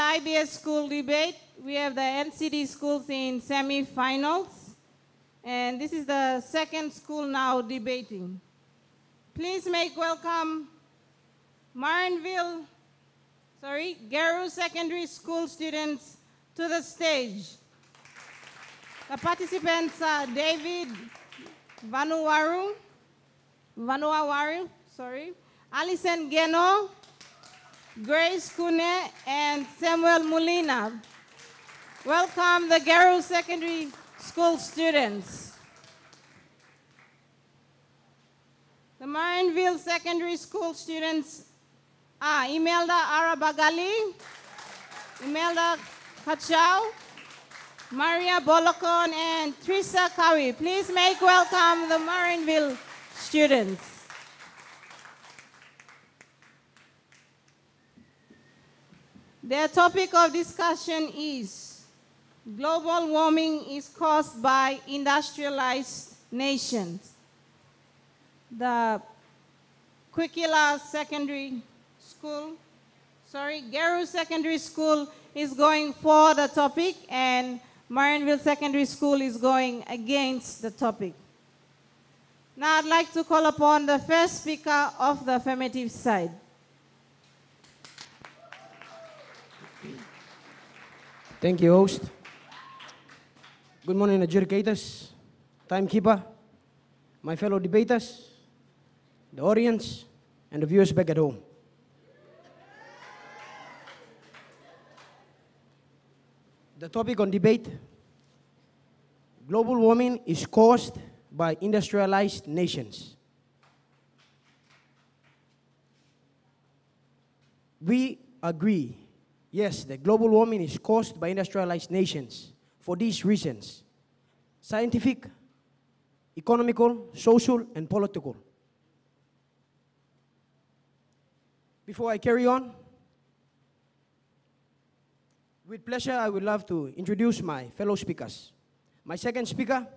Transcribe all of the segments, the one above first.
IBS school debate. We have the NCD schools in semi-finals. And this is the second school now debating. Please make welcome Garu Secondary School students to the stage. The participants are David Vanuawaru, Alison Geno, Grace Kune, and Samuel Molina. Welcome the Garu Secondary School students. The Marineville Secondary School students are Imelda Arabagali, Imelda Kachau, Maria Bolokon, and Trisa Kawi. Please make welcome the Marineville students. Their topic of discussion is global warming is caused by industrialized nations. The Garu Secondary School is going for the topic, and Marineville Secondary School is going against the topic. Now I'd like to call upon the first speaker of the affirmative side. Thank you, host. Good morning, adjudicators, timekeeper, my fellow debaters, the audience, and the viewers back at home. The topic on debate: global warming is caused by industrialized nations. We agree, yes, that global warming is caused by industrialized nations for these reasons: scientific, economical, social, and political. Before I carry on, with pleasure, I would love to introduce my fellow speakers. My second speaker,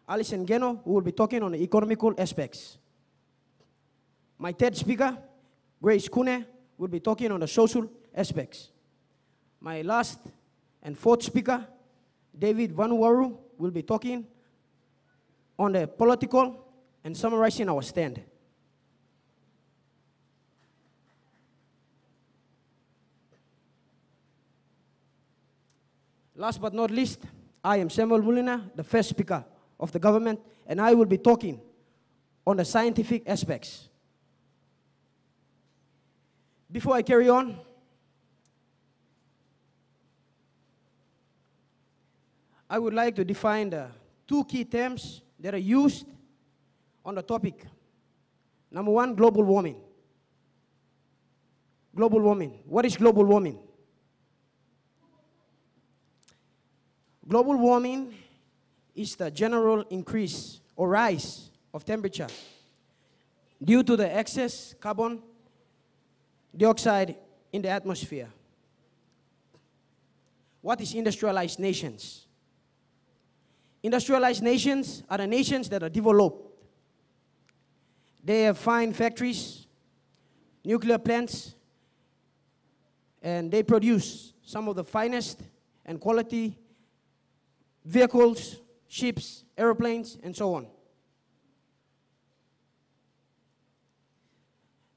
Alison Geno, who will be talking on the economical aspects. My third speaker, Grace Kune, will be talking on the social aspects. My last and fourth speaker, David Vanuaru, will be talking on the political and summarizing our stand. Last but not least, I am Samuel Molina, the first speaker of the government, and I will be talking on the scientific aspects. Before I carry on, I would like to define the two key terms that are used on the topic. Number one, global warming. Global warming. What is global warming? Global warming is the general increase or rise of temperature due to the excess carbon dioxide in the atmosphere. What is industrialized nations? Industrialized nations are the nations that are developed. They have fine factories, nuclear plants, and they produce some of the finest and quality vehicles, ships, airplanes, and so on.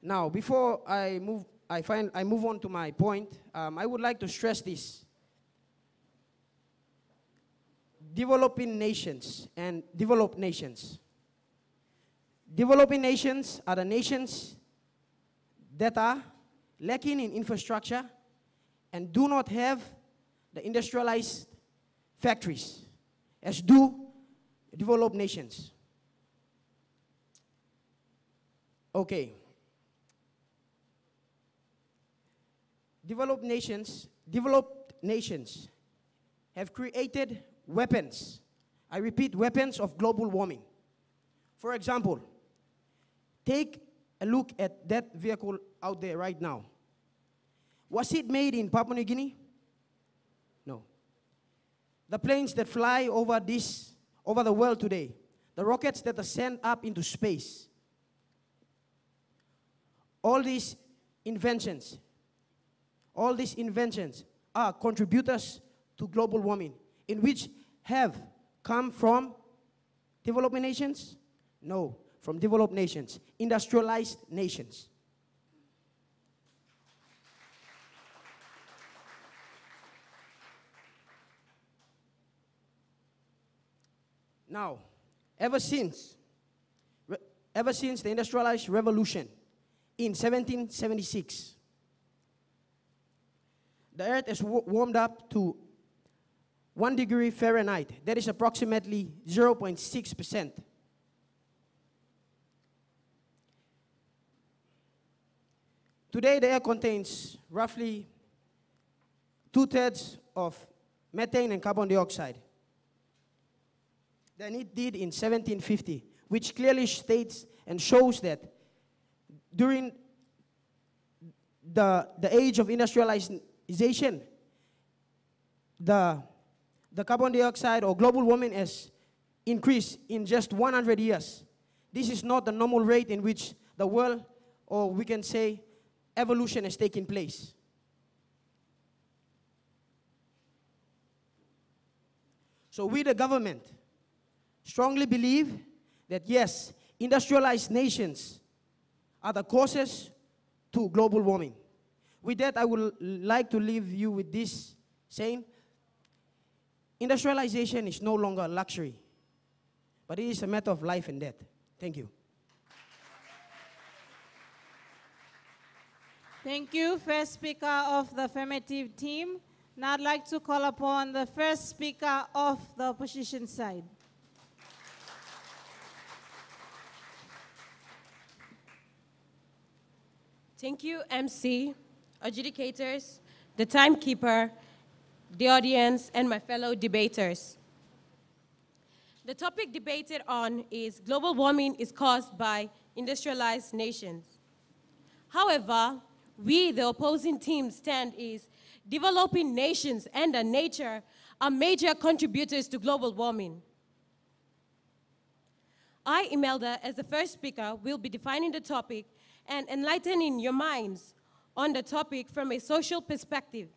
Now, before I move on to my point, I would like to stress this. Developing nations and developed nations. Developing nations are the nations that are lacking in infrastructure and do not have the industrialized factories as do developed nations. Okay. Developed nations have created weapons. I repeat, weapons of global warming. For example, take a look at that vehicle out there right now. Was it made in Papua New Guinea? No. The planes that fly over the world today, the rockets that are sent up into space, all these inventions are contributors to global warming, in which have come from developing nations? No, from developed nations, industrialized nations. Now, ever since the industrialized revolution in 1776, the earth has warmed up to 1 degree Fahrenheit. That is approximately 0.6%. Today, the air contains roughly 2/3 of methane and carbon dioxide than it did in 1750, which clearly states and shows that during the age of industrialization, the carbon dioxide or global warming has increased in just 100 years. This is not the normal rate in which the world, or we can say, evolution has taken place. So we, the government, strongly believe that yes, industrialized nations are the causes to global warming. With that, I would like to leave you with this saying: industrialization is no longer a luxury, but it is a matter of life and death. Thank you. Thank you, first speaker of the affirmative team. Now I'd like to call upon the first speaker of the opposition side. Thank you, MC, adjudicators, the timekeeper, the audience, and my fellow debaters. The topic debated on is global warming is caused by industrialized nations. However, we, the opposing team, stand is developing nations and nature are major contributors to global warming. I, Imelda, as the first speaker, will be defining the topic and enlightening your minds on the topic from a social perspective.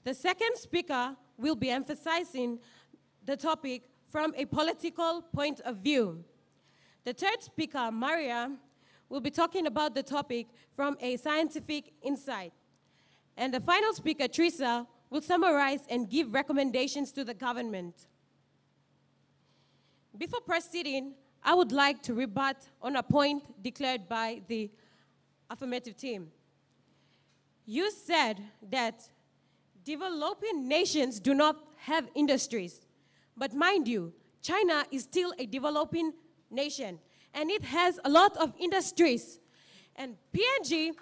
The second speaker will be emphasizing the topic from a political point of view. The third speaker, Maria, will be talking about the topic from a scientific insight. And the final speaker, Teresa, will summarize and give recommendations to the government. Before proceeding, I would like to rebut on a point declared by the affirmative team. You said that developing nations do not have industries. But mind you, China is still a developing nation, and it has a lot of industries. And PNG,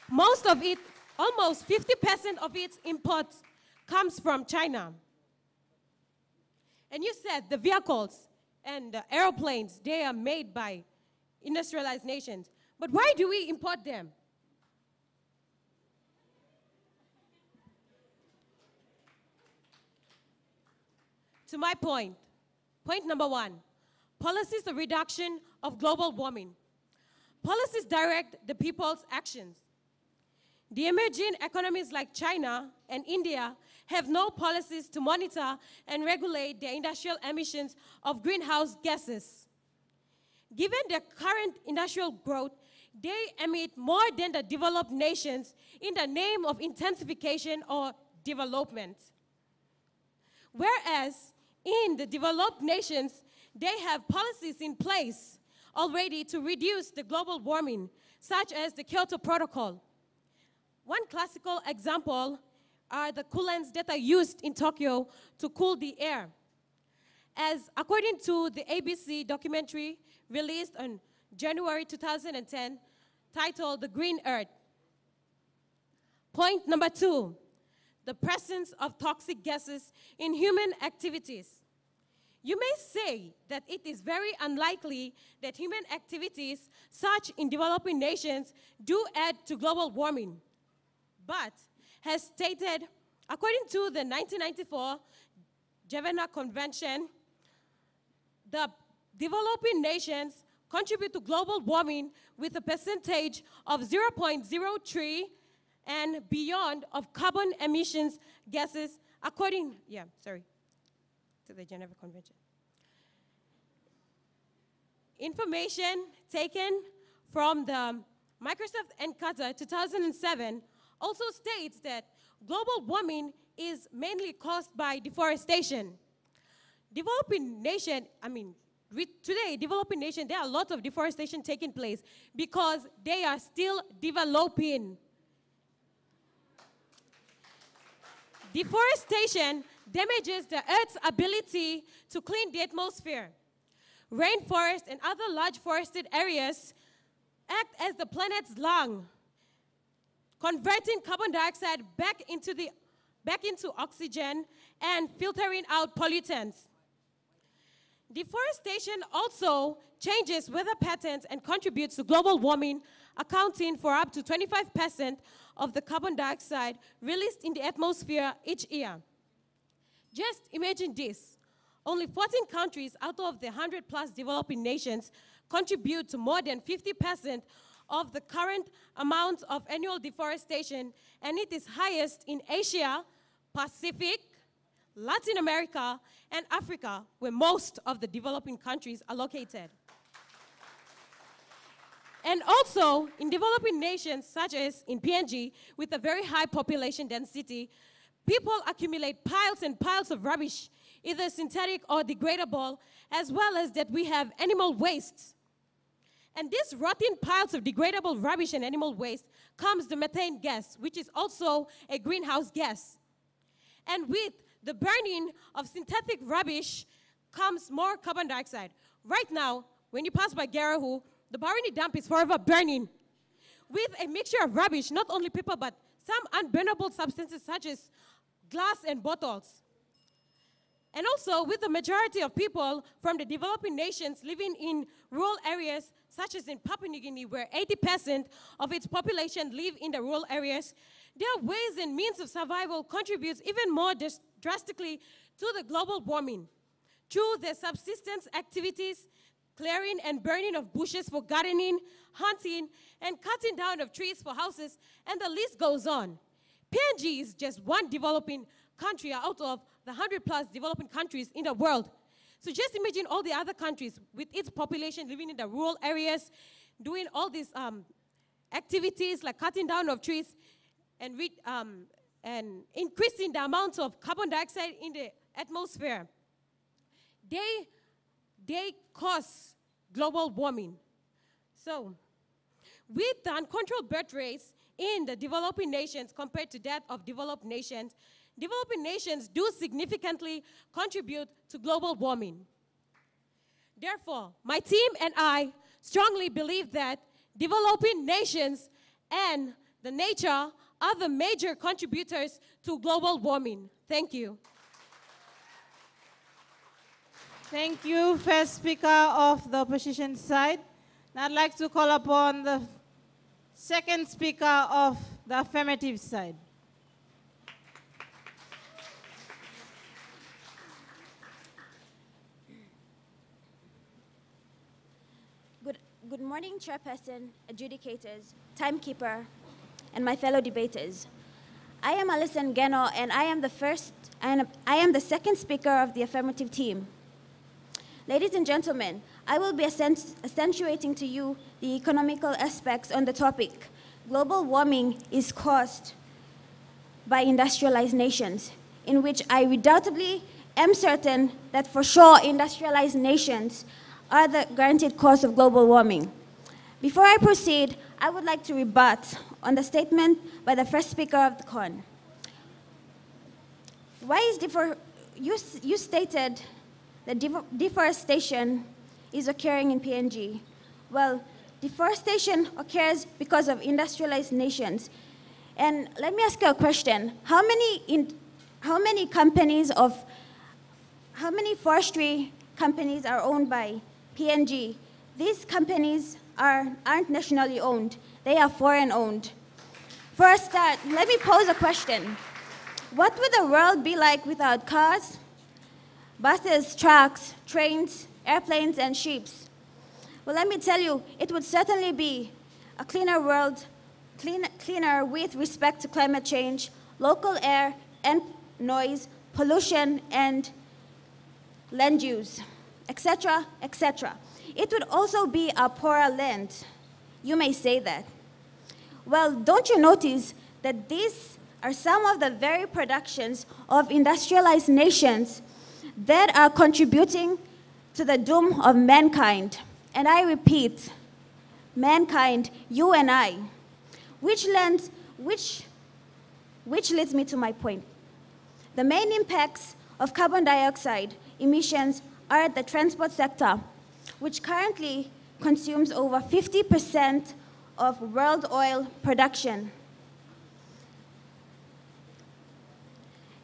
most of it, almost 50% of its imports comes from China. And you said the vehicles and the airplanes, they are made by industrialized nations. But why do we import them? To my point number one, policies of reduction of global warming. Policies direct the people's actions. The emerging economies like China and India have no policies to monitor and regulate their industrial emissions of greenhouse gases. Given their current industrial growth, they emit more than the developed nations in the name of intensification or development. Whereas in the developed nations, they have policies in place already to reduce the global warming, such as the Kyoto Protocol. One classical example are the coolants that are used in Tokyo to cool the air. As according to the ABC documentary released on January 2010, titled The Green Earth. Point number two, the presence of toxic gases in human activities. You may say that it is very unlikely that human activities, such in developing nations, do add to global warming. But, as stated, according to the 1994 Geneva Convention, the developing nations contribute to global warming with a percentage of 0.03 and beyond of carbon emissions gases according, to the Geneva Convention. Information taken from the Microsoft Encarta 2007 also states that global warming is mainly caused by deforestation. Developing nation, today, developing nation, there are lots of deforestation taking place because they are still developing. Deforestation damages the Earth's ability to clean the atmosphere. Rainforests and other large forested areas act as the planet's lung, converting carbon dioxide back into oxygen and filtering out pollutants. Deforestation also changes weather patterns and contributes to global warming, accounting for up to 25% of the carbon dioxide released in the atmosphere each year. Just imagine this. Only 14 countries out of the 100-plus developing nations contribute to more than 50% of the current amount of annual deforestation, and it is highest in Asia, Pacific, Latin America, and Africa, where most of the developing countries are located. And also, in developing nations, such as in PNG, with a very high population density, people accumulate piles and piles of rubbish, either synthetic or degradable, as well as that we have animal waste. And these rotting piles of degradable rubbish and animal waste comes the methane gas, which is also a greenhouse gas. And with the burning of synthetic rubbish comes more carbon dioxide. Right now, when you pass by Garahu, the Barini dump is forever burning with a mixture of rubbish, not only paper, but some unburnable substances such as glass and bottles. And also with the majority of people from the developing nations living in rural areas, such as in Papua New Guinea, where 80% of its population live in the rural areas, their ways and means of survival contributes even more drastically to the global warming. Through their subsistence activities, clearing and burning of bushes for gardening, hunting, and cutting down of trees for houses, and the list goes on. PNG is just one developing country out of the 100-plus developing countries in the world. So just imagine all the other countries with its population living in the rural areas, doing all these activities like cutting down of trees and increasing the amount of carbon dioxide in the atmosphere. They cause global warming. So with the uncontrolled birth rates in the developing nations compared to that of developed nations, developing nations do significantly contribute to global warming. Therefore, my team and I strongly believe that developing nations and the nature are the major contributors to global warming. Thank you. Thank you, first speaker of the opposition side. Now I'd like to call upon the second speaker of the affirmative side. Good morning, Chairperson, adjudicators, timekeeper, and my fellow debaters. I am Alison Geno, and I am the second speaker of the affirmative team. Ladies and gentlemen, I will be accentuating to you the economical aspects on the topic. Global warming is caused by industrialized nations, in which I redoubtably am certain that for sure industrialized nations are the guaranteed cause of global warming. Before I proceed, I would like to rebut on the statement by the first speaker of the CON. You stated that deforestation is occurring in PNG. Well, deforestation occurs because of industrialized nations. And let me ask you a question. How many forestry companies are owned by PNG? These companies aren't nationally owned. They are foreign owned. For a start, let me pose a question. What would the world be like without cars, buses, trucks, trains, airplanes, and ships? Well, let me tell you, it would certainly be a cleaner world, cleaner with respect to climate change, local air, and noise, pollution, and land use, etc., etc. It would also be a poorer land. You may say that. Well, don't you notice that these are some of the very productions of industrialized nations that are contributing to the doom of mankind? And I repeat, mankind, you and I, which leads me to my point. The main impacts of carbon dioxide emissions are the transport sector, which currently consumes over 50% of world oil production.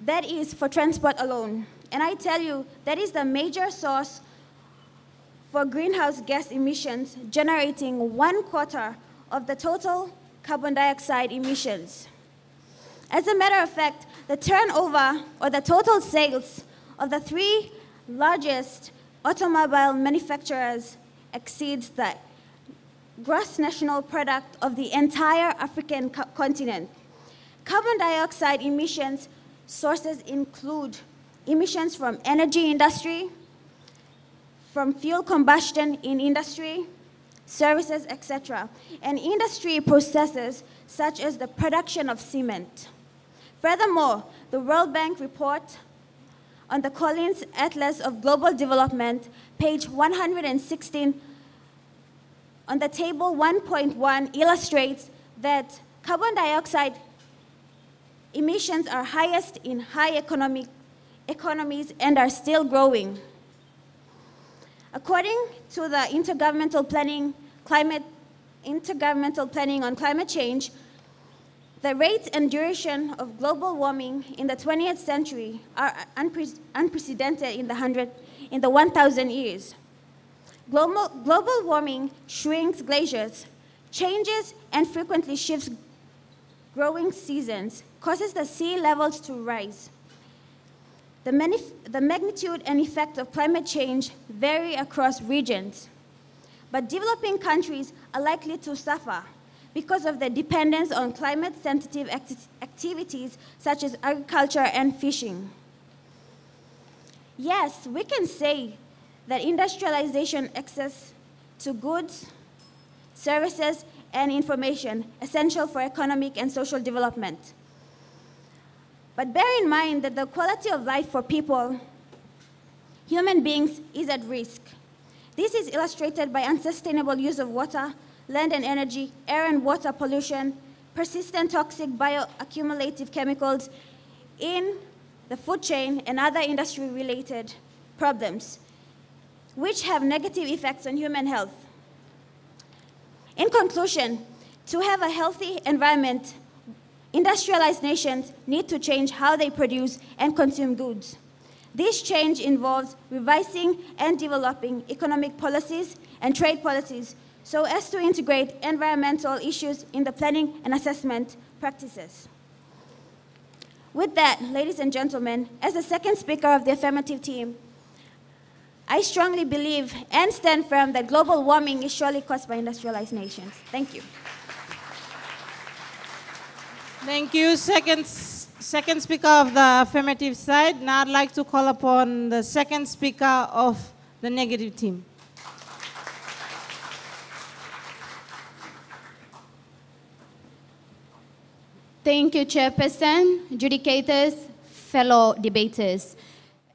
That is for transport alone. And I tell you, that is the major source for greenhouse gas emissions, generating 1/4 of the total carbon dioxide emissions. As a matter of fact, the turnover or the total sales of the 3 largest automobile manufacturers exceeds the gross national product of the entire African continent. Carbon dioxide emissions sources include emissions from energy industry, from fuel combustion in industry, services, etc., and industry processes such as the production of cement. Furthermore, the World Bank report on the Collins Atlas of Global Development, page 116, on the table 1.1 illustrates that carbon dioxide emissions are highest in high economies and are still growing. According to the Intergovernmental Planning on Climate Change, the rate and duration of global warming in the 20th century are unprecedented in the 1,000 years. Global warming shrinks glaciers, changes and frequently shifts growing seasons, causes the sea levels to rise. The magnitude and effect of climate change vary across regions, but developing countries are likely to suffer because of their dependence on climate-sensitive activities such as agriculture and fishing. Yes, we can say that industrialization access to goods, services, and information essential for economic and social development. But bear in mind that the quality of life for people, human beings, is at risk. This is illustrated by unsustainable use of water, land and energy, air and water pollution, persistent toxic bioaccumulative chemicals in the food chain, and other industry-related problems, which have negative effects on human health. In conclusion, to have a healthy environment, industrialized nations need to change how they produce and consume goods. This change involves revising and developing economic policies and trade policies so as to integrate environmental issues in the planning and assessment practices. With that, ladies and gentlemen, as the second speaker of the affirmative team, I strongly believe and stand firm that global warming is surely caused by industrialized nations. Thank you. Thank you. Second speaker of the affirmative side. Now I'd like to call upon the second speaker of the negative team. Thank you, Chairperson, adjudicators, fellow debaters.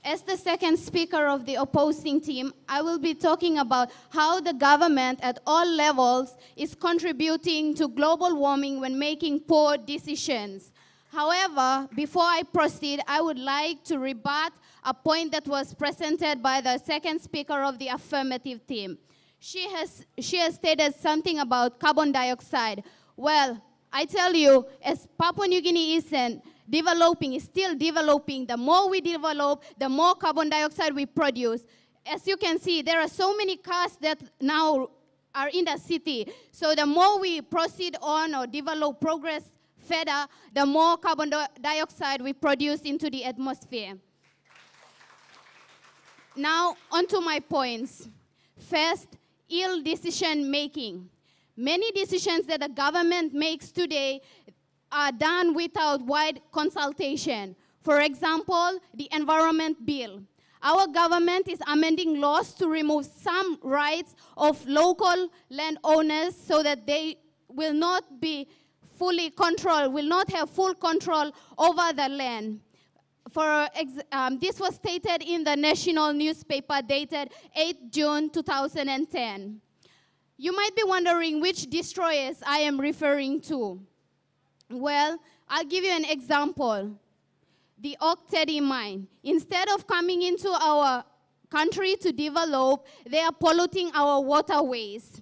As the second speaker of the opposing team, I will be talking about how the government at all levels is contributing to global warming when making poor decisions. However, before I proceed, I would like to rebut a point that was presented by the second speaker of the affirmative team. She has stated something about carbon dioxide. Well, I tell you, as Papua New Guinea is still developing, the more we develop, the more carbon dioxide we produce. As you can see, there are so many cars that now are in the city. So the more we proceed on or develop, progress further, the more carbon dioxide we produce into the atmosphere. Now, onto my points. First, ill decision making. Many decisions that the government makes today are done without wide consultation. For example, the Environment Bill. Our government is amending laws to remove some rights of local landowners so that they will not be fully controlled, will not have full control over the land. This was stated in the national newspaper dated 8 June 2010. You might be wondering which destroyers I am referring to. Well, I'll give you an example. The Oak Teddy mine. Instead of coming into our country to develop, they are polluting our waterways.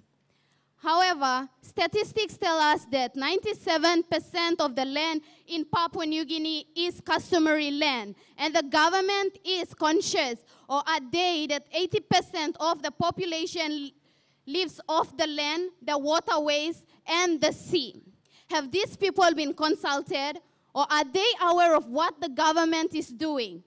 However, statistics tell us that 97% of the land in Papua New Guinea is customary land, and the government is conscious or adhere that 80% of the population lives off the land, the waterways, and the sea. Have these people been consulted, or are they aware of what the government is doing?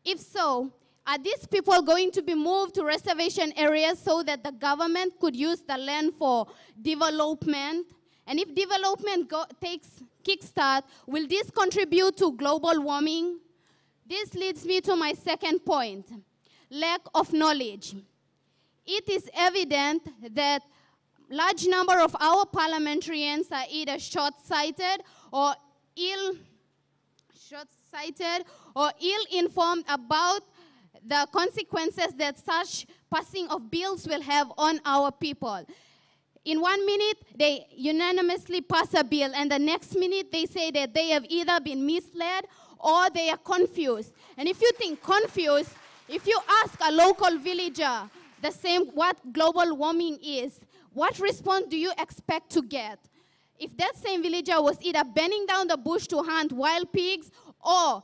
If so, are these people going to be moved to reservation areas so that the government could use the land for development? And if development takes kickstart, will this contribute to global warming? This leads me to my second point, lack of knowledge. It is evident that large number of our parliamentarians are either short-sighted or ill-informed about the consequences that such passing of bills will have on our people. In 1 minute, they unanimously pass a bill, and the next minute they say that they have either been misled or they are confused. And if you think confused, if you ask a local villager the same what global warming is, what response do you expect to get? If that same villager was either bending down the bush to hunt wild pigs or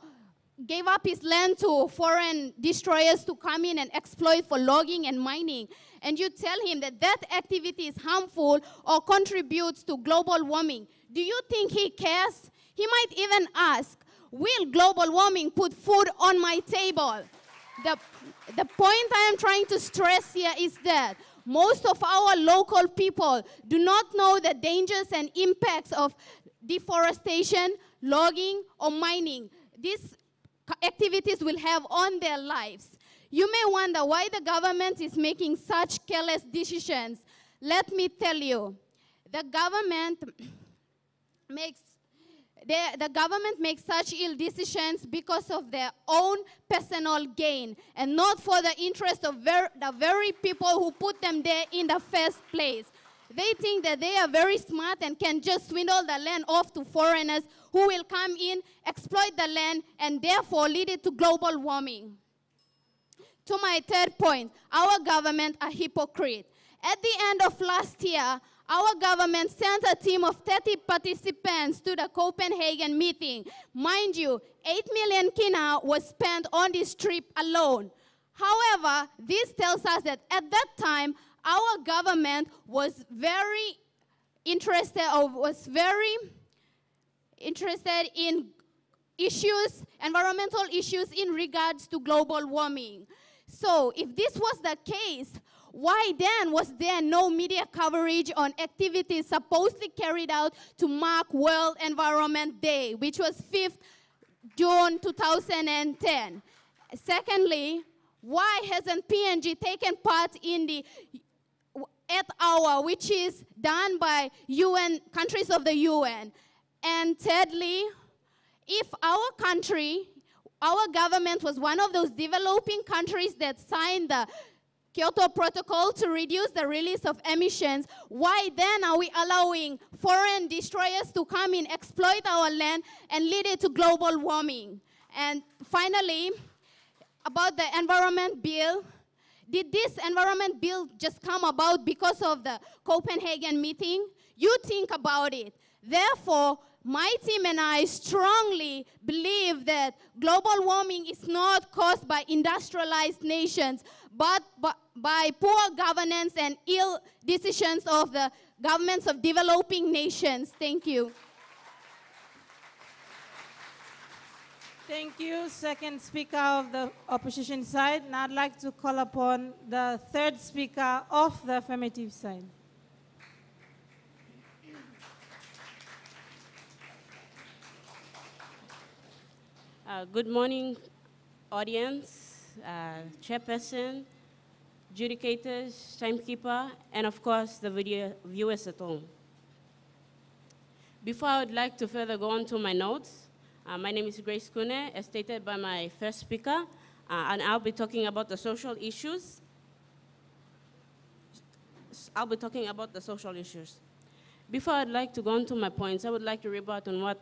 gave up his land to foreign destroyers to come in and exploit for logging and mining, and you tell him that that activity is harmful or contributes to global warming, do you think he cares? He might even ask, will global warming put food on my table? The point I am trying to stress here is that most of our local people do not know the dangers and impacts of deforestation, logging, or mining. These activities will have on their lives. You may wonder why the government is making such careless decisions. Let me tell you, the government makes such ill decisions because of their own personal gain and not for the interest of the very people who put them there in the first place. They think that they are very smart and can just swindle the land off to foreigners who will come in, exploit the land, and therefore lead it to global warming. To my third point, our government are hypocrite. At the end of last year, our government sent a team of 30 participants to the Copenhagen meeting. Mind you, 8 million kina was spent on this trip alone. However, this tells us that at that time, our government was very interested in issues, environmental issues in regards to global warming. So if this was the case, why then was there no media coverage on activities supposedly carried out to mark World Environment Day, which was 5th June 2010? Secondly, why hasn't PNG taken part in the Earth Hour, which is done by UN, countries of the UN? And thirdly, if our country, our government was one of those developing countries that signed the Kyoto Protocol to reduce the release of emissions, why then are we allowing foreign destroyers to come in, exploit our land, and lead it to global warming? And finally, about the Environment Bill, did this Environment Bill just come about because of the Copenhagen meeting? You think about it. Therefore, my team and I strongly believe that global warming is not caused by industrialized nations, but by poor governance and ill decisions of the governments of developing nations. Thank you. Thank you, second speaker of the opposition side. Now I'd like to call upon the third speaker of the affirmative side. Good morning, audience, chairperson, adjudicators, timekeeper, and of course, the video viewers at home. Before I would like to further go on to my notes, my name is Grace Kune, as stated by my first speaker, and I'll be talking about the social issues. Before I'd like to go on to my points, I would like to rebut on what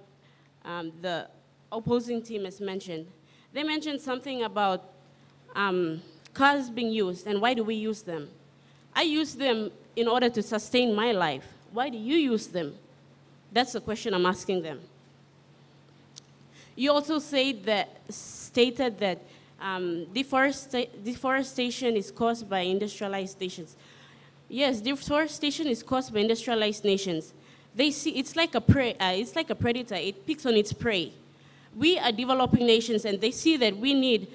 the opposing team has mentioned. They mentioned something about cars being used, and why do we use them? I use them in order to sustain my life. Why do you use them? That's the question I'm asking them. You also stated that deforestation is caused by industrialized nations. Yes, deforestation is caused by industrialized nations. They see it's like a predator. It picks on its prey. We are developing nations, and they see that we need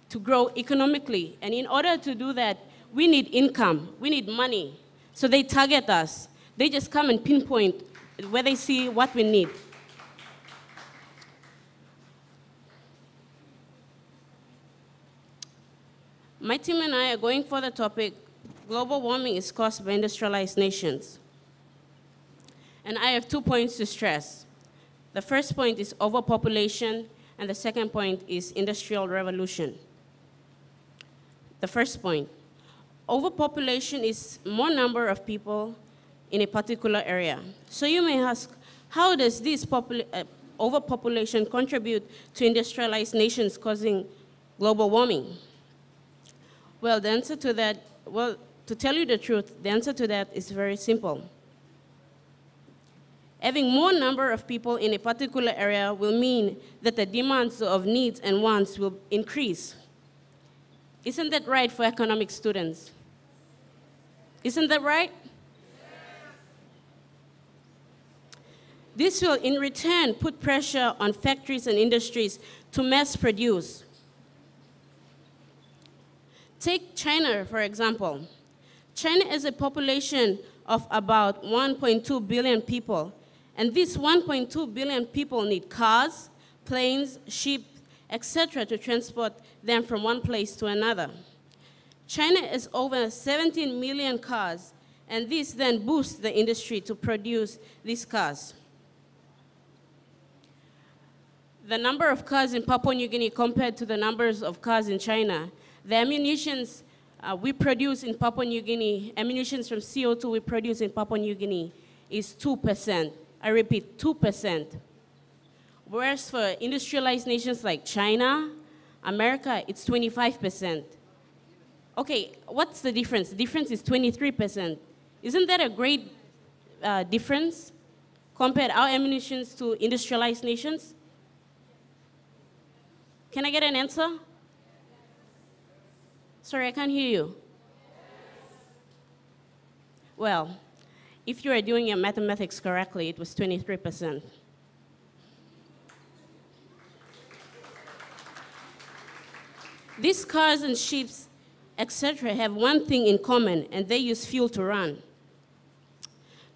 to grow economically. And in order to do that, we need income. We need money. So they target us. They just come and pinpoint where they see what we need. My team and I are going for the topic, global warming is caused by industrialized nations. And I have 2 points to stress. The first point is overpopulation, and the second point is industrial revolution. The first point, overpopulation is more number of people in a particular area. So you may ask, how does this overpopulation contribute to industrialized nations causing global warming? Well, the answer to that, to tell you the truth, the answer to that is very simple. Having more number of people in a particular area will mean that the demands of needs and wants will increase. Isn't that right for economic students? Isn't that right? This will, in return, put pressure on factories and industries to mass produce. Take China, for example. China has a population of about 1.2 billion people, and these 1.2 billion people need cars, planes, ships, etc. to transport them from one place to another. China has over 17 million cars, and this then boosts the industry to produce these cars. The number of cars in Papua New Guinea compared to the numbers of cars in China, the ammunitions we produce in Papua New Guinea, ammunitions from CO2 we produce in Papua New Guinea is 2%. I repeat, 2%. Whereas for industrialized nations like China, America, it's 25%. Okay, what's the difference? The difference is 23%. Isn't that a great difference? Compare our ammunitions to industrialized nations? Can I get an answer? Sorry, I can't hear you. Well, if you are doing your mathematics correctly, it was 23%. These cars and ships, etc., have one thing in common, and they use fuel to run.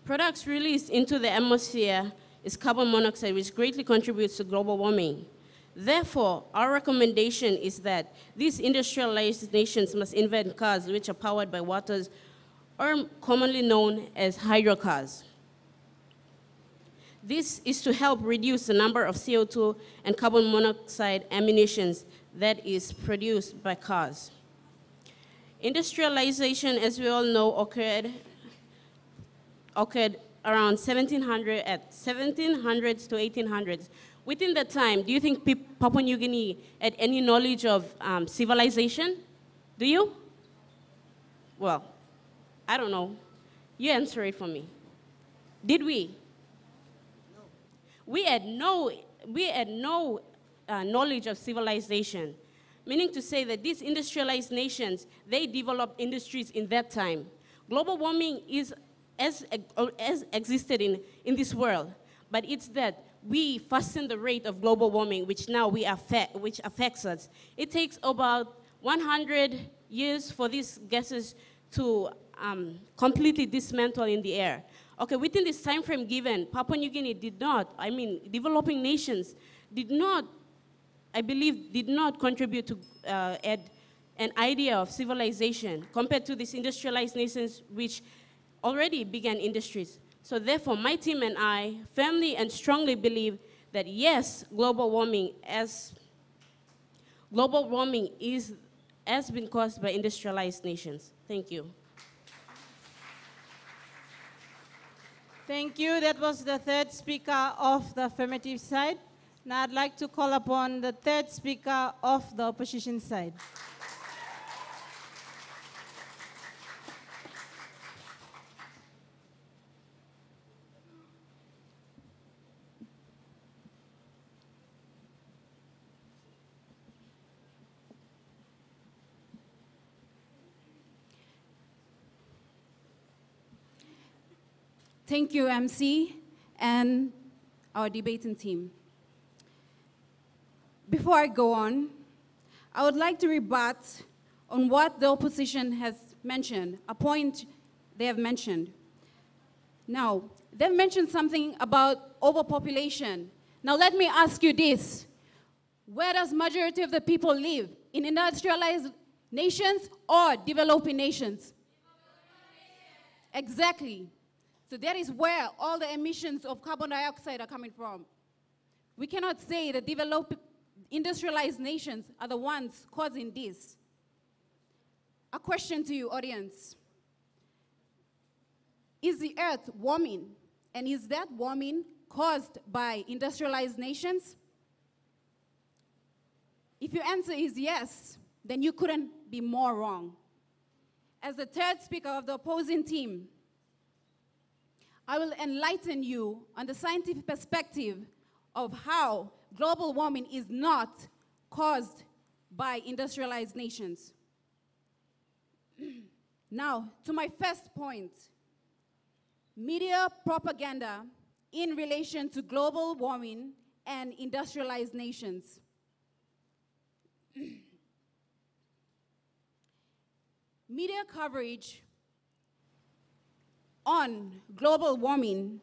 Products released into the atmosphere is carbon monoxide, which greatly contributes to global warming. Therefore, our recommendation is that these industrialized nations must invent cars which are powered by waters, or commonly known as hydrocars. This is to help reduce the number of CO2 and carbon monoxide emissions that is produced by cars. Industrialization, as we all know, occurred around 1700s to 1800s. Within that time, do you think Papua New Guinea had any knowledge of civilization? Do you? Well, I don't know. You answer it for me. Did we? No. We had no knowledge of civilization, meaning to say that these industrialized nations, they developed industries in that time. Global warming has existed in this world, but it's that we fasten the rate of global warming, which now which affects us. It takes about 100 years for these gases to completely dismantle in the air. Okay, within this time frame given, Papua New Guinea did not, developing nations did not I believe, did not contribute to add an idea of civilization compared to these industrialized nations which already began industries. So therefore, my team and I firmly and strongly believe that yes, global warming has been caused by industrialized nations. Thank you. Thank you. That was the third speaker of the affirmative side. Now I'd like to call upon the third speaker of the opposition side. Thank you, MC, and our debating team. Before I go on, I would like to rebut on what the opposition has mentioned, a point they have mentioned. Now, they've mentioned something about overpopulation. Now, let me ask you this. Where does majority of the people live? In industrialized nations or developing nations? Exactly. So that is where all the emissions of carbon dioxide are coming from. We cannot say that industrialized nations are the ones causing this. A question to you, audience. Is the earth warming? And is that warming caused by industrialized nations? If your answer is yes, then you couldn't be more wrong. As the third speaker of the opposing team, I will enlighten you on the scientific perspective of how global warming is not caused by industrialized nations. Now, to my first point, media propaganda in relation to global warming and industrialized nations. Media coverage on global warming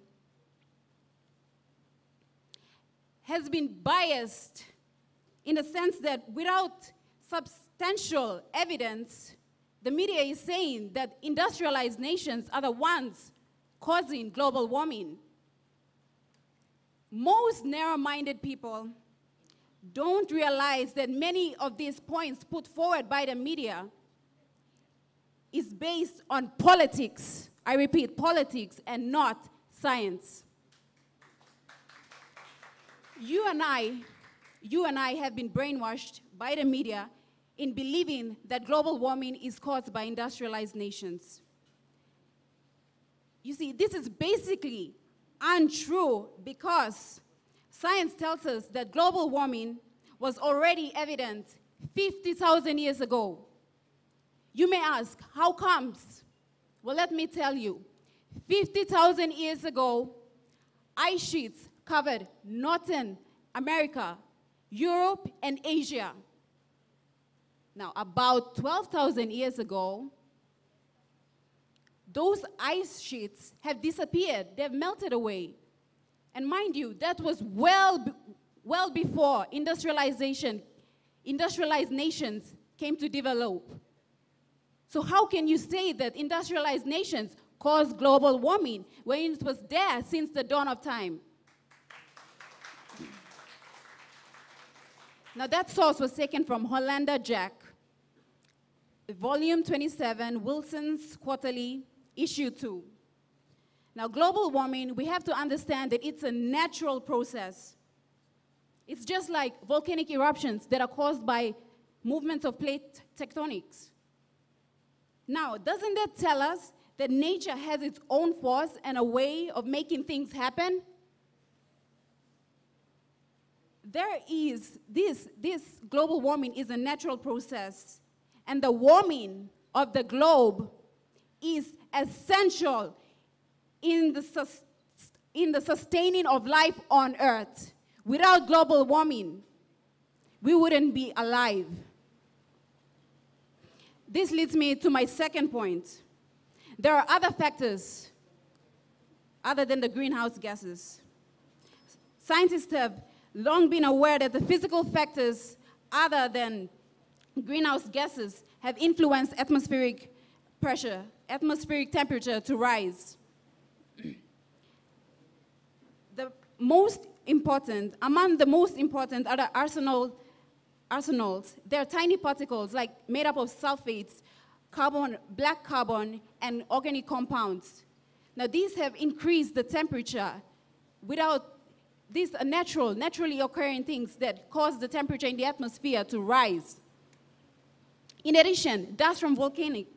has been biased in the sense that without substantial evidence, the media is saying that industrialized nations are the ones causing global warming. Most narrow-minded people don't realize that many of these points put forward by the media is based on politics. I repeat, politics and not science. You and I have been brainwashed by the media in believing that global warming is caused by industrialized nations. You see, this is basically untrue because science tells us that global warming was already evident 50,000 years ago. You may ask, how comes? Well, let me tell you. 50,000 years ago, ice sheets covered Northern America, Europe, and Asia. Now, about 12,000 years ago, those ice sheets have disappeared. They've melted away. And mind you, that was well before industrialized nations came to develop. So how can you say that industrialized nations caused global warming when it was there since the dawn of time? Now that source was taken from Hollander Jack, volume 27, Wilson's Quarterly, issue 2. Now global warming, we have to understand that it's a natural process. It's just like volcanic eruptions that are caused by movements of plate tectonics. Now, doesn't that tell us that nature has its own force and a way of making things happen? There is, this global warming is a natural process, and the warming of the globe is essential in the sustaining of life on Earth. Without global warming, we wouldn't be alive. This leads me to my second point. There are other factors other than the greenhouse gases. Scientists have long been aware that the physical factors other than greenhouse gases have influenced atmospheric pressure, atmospheric temperature to rise. Among the most important are the arsenals. They are tiny particles made up of sulfates, carbon, black carbon, and organic compounds. Now these have increased the temperature these are naturally occurring things that cause the temperature in the atmosphere to rise. In addition, dust from volcanic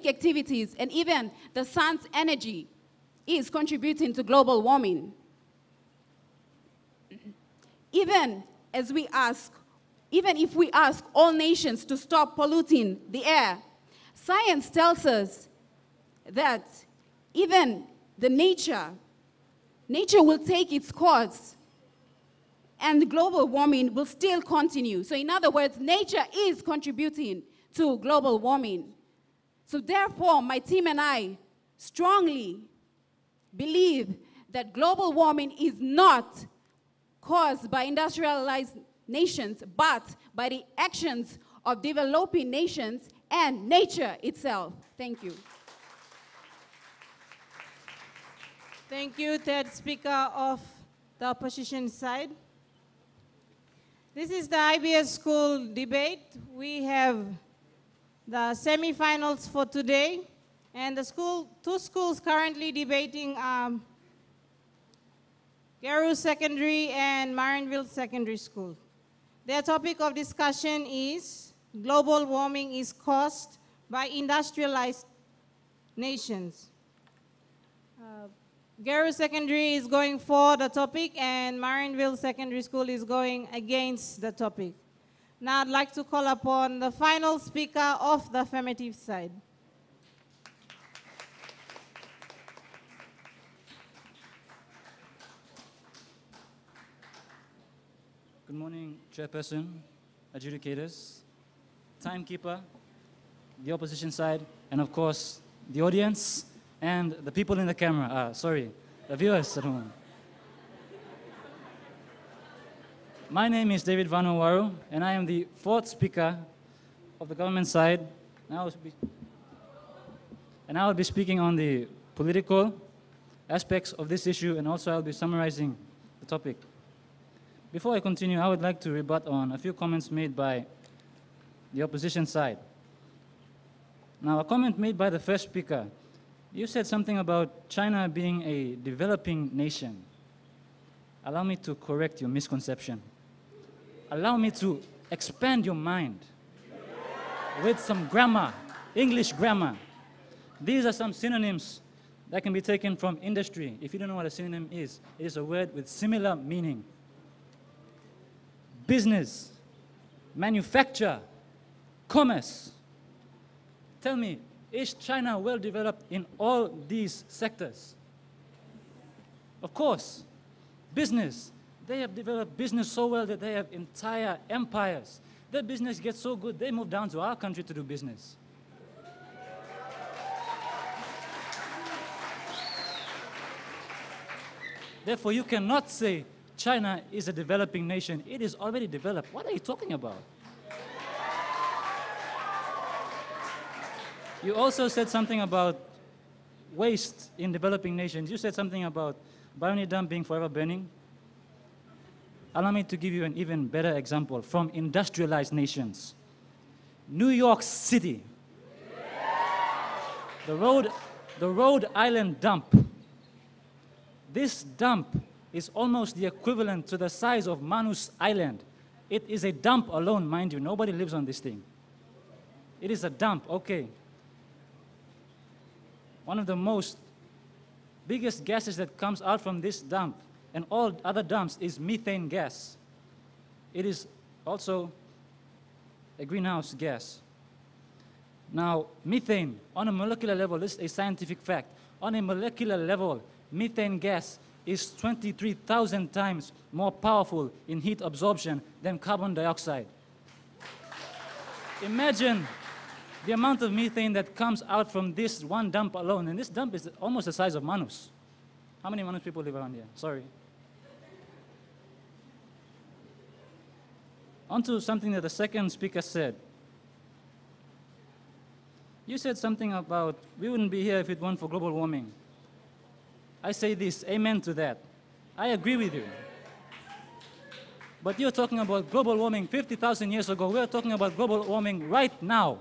activities and even the sun's energy is contributing to global warming. Even if we ask all nations to stop polluting the air, science tells us that even the nature will take its course and global warming will still continue. So in other words, nature is contributing to global warming. So therefore, my team and I strongly believe that global warming is not caused by industrialized nations, but by the actions of developing nations and nature itself. Thank you. Thank you, third speaker of the opposition side. This is the IBS school debate. We have the semi-finals for today, and two schools currently debating Garu Secondary and Marineville Secondary School. Their topic of discussion is global warming is caused by industrialized nations. Garu Secondary is going for the topic and Marineville Secondary School is going against the topic. Now I'd like to call upon the final speaker of the affirmative side. Good morning, Chairperson, adjudicators, timekeeper, the opposition side, and of course, the audience and the people in the camera. The viewers at home. My name is David Vanuwaru, and I am the fourth speaker of the government side. And I will be speaking on the political aspects of this issue, and also I'll be summarizing the topic. Before I continue, I would like to rebut on a few comments made by the opposition side. Now, a comment made by the first speaker. You said something about China being a developing nation. Allow me to correct your misconception. Allow me to expand your mind with some grammar, English grammar. These are some synonyms that can be taken from industry. If you don't know what a synonym is, it is a word with similar meaning. Business, manufacture, commerce. Tell me, is China well developed in all these sectors? Of course. Business. They have developed business so well that they have entire empires. Their business gets so good, they move down to our country to do business. Therefore, you cannot say China is a developing nation. It is already developed. What are you talking about? You also said something about waste in developing nations. You said something about Barony Dam being forever burning. Allow me to give you an even better example from industrialized nations. New York City. The Rhode Island dump. This dump is almost the equivalent to the size of Manus Island. It is a dump alone, mind you. Nobody lives on this thing. It is a dump, okay. One of the biggest gases that comes out from this dump and all other dumps is methane gas. It is also a greenhouse gas. Now, methane, on a molecular level, this is a scientific fact. On a molecular level, methane gas is 23,000 times more powerful in heat absorption than carbon dioxide. Imagine the amount of methane that comes out from this one dump alone, and this dump is almost the size of Manus. How many Manus people live around here? Sorry. onto something that the second speaker said. You said something about we wouldn't be here if it weren't for global warming. I say this, amen to that. I agree with you. But you're talking about global warming 50,000 years ago. We're talking about global warming right now.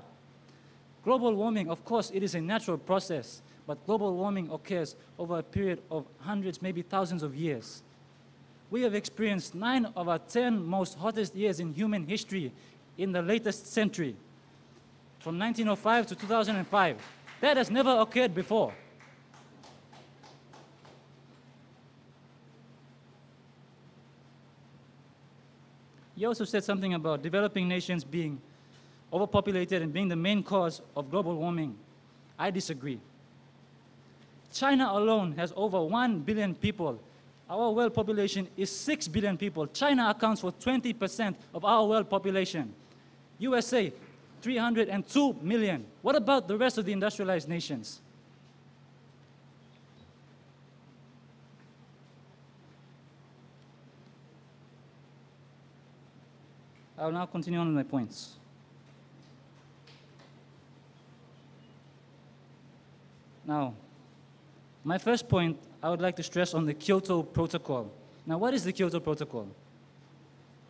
Global warming, of course, it is a natural process, but global warming occurs over a period of hundreds, maybe thousands of years. We have experienced 9 of our 10 most hottest years in human history in the latest century, from 1905 to 2005. That has never occurred before. You also said something about developing nations being overpopulated and being the main cause of global warming. I disagree. China alone has over 1 billion people. Our world population is 6 billion people. China accounts for 20% of our world population. USA, 302 million. What about the rest of the industrialized nations? I'll now continue on with my points. Now, my first point, I would like to stress on the Kyoto Protocol. Now, what is the Kyoto Protocol?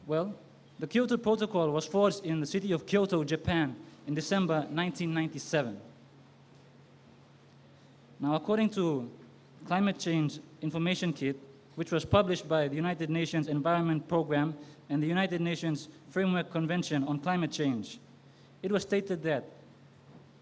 Well, the Kyoto Protocol was forged in the city of Kyoto, Japan, in December 1997. Now, according to Climate Change Information Kit, which was published by the United Nations Environment Program and the United Nations Framework Convention on Climate Change, it was stated that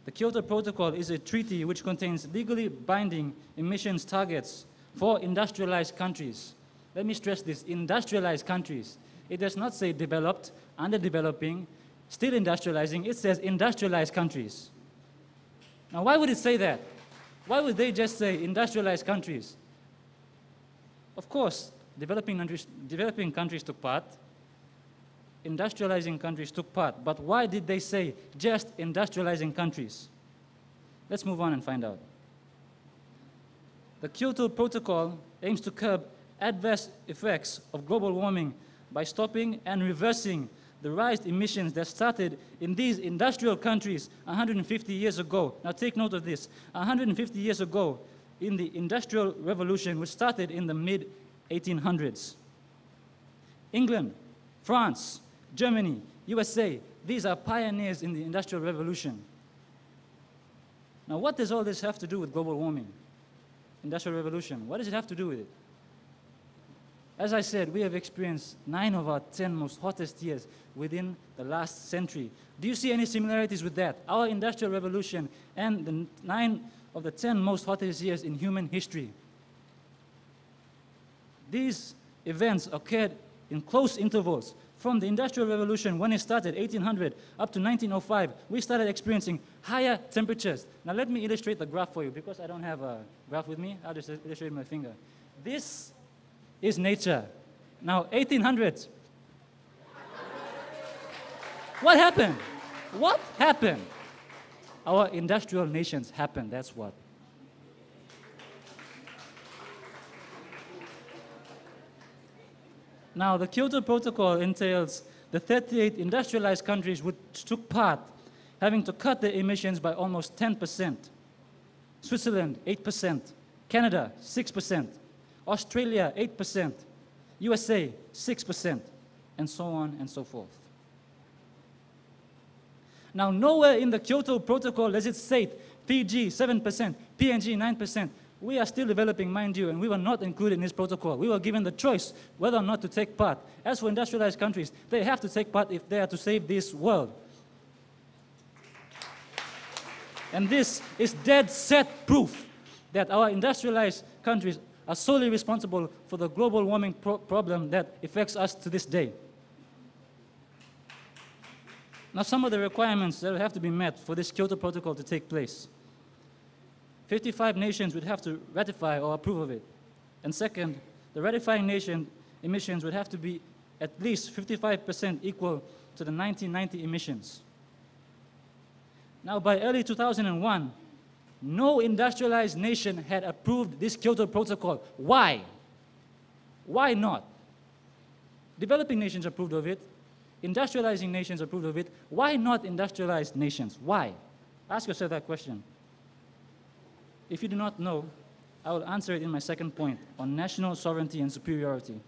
the Kyoto Protocol is a treaty which contains legally binding emissions targets for industrialized countries. Let me stress this, industrialized countries. It does not say developed, underdeveloping, still industrializing. It says industrialized countries. Now, why would it say that? Why would they just say industrialized countries? Of course, developing countries took part. Industrializing countries took part. But why did they say just industrializing countries? Let's move on and find out. The Kyoto Protocol aims to curb adverse effects of global warming by stopping and reversing the rise emissions that started in these industrial countries 150 years ago. Now take note of this. 150 years ago, in the Industrial Revolution, which started in the mid-1800s. England, France, Germany, USA, these are pioneers in the Industrial Revolution. Now, what does all this have to do with global warming? Industrial Revolution, what does it have to do with it? As I said, we have experienced 9 of our 10 most hottest years within the last century. Do you see any similarities with that? Our Industrial Revolution and the 9 of the 10 most hottest years in human history. These events occurred in close intervals. From the Industrial Revolution, when it started, 1800, up to 1905, we started experiencing higher temperatures. Now let me illustrate the graph for you, because I don't have a graph with me. I'll just illustrate with my finger. This is nature. Now, 1800s. What happened? What happened? Our industrial nations happened, that's what. Now, the Kyoto Protocol entails the 38 industrialized countries which took part having to cut their emissions by almost 10%. Switzerland, 8%. Canada, 6%. Australia, 8%. USA, 6%. And so on and so forth. Now, nowhere in the Kyoto Protocol does it state Fiji, 7%, PNG, 9%. We are still developing, mind you, and we were not included in this protocol. We were given the choice whether or not to take part. As for industrialized countries, they have to take part if they are to save this world. And this is dead set proof that our industrialized countries are solely responsible for the global warming problem that affects us to this day. Now, some of the requirements that have to be met for this Kyoto Protocol to take place. 55 nations would have to ratify or approve of it. And second, the ratifying nation emissions would have to be at least 55% equal to the 1990 emissions. Now, by early 2001, no industrialized nation had approved this Kyoto Protocol. Why? Why not? Developing nations approved of it. industrializing nations approved of it. Why not industrialized nations? Why? Ask yourself that question. If you do not know, I will answer it in my second point on national sovereignty and superiority.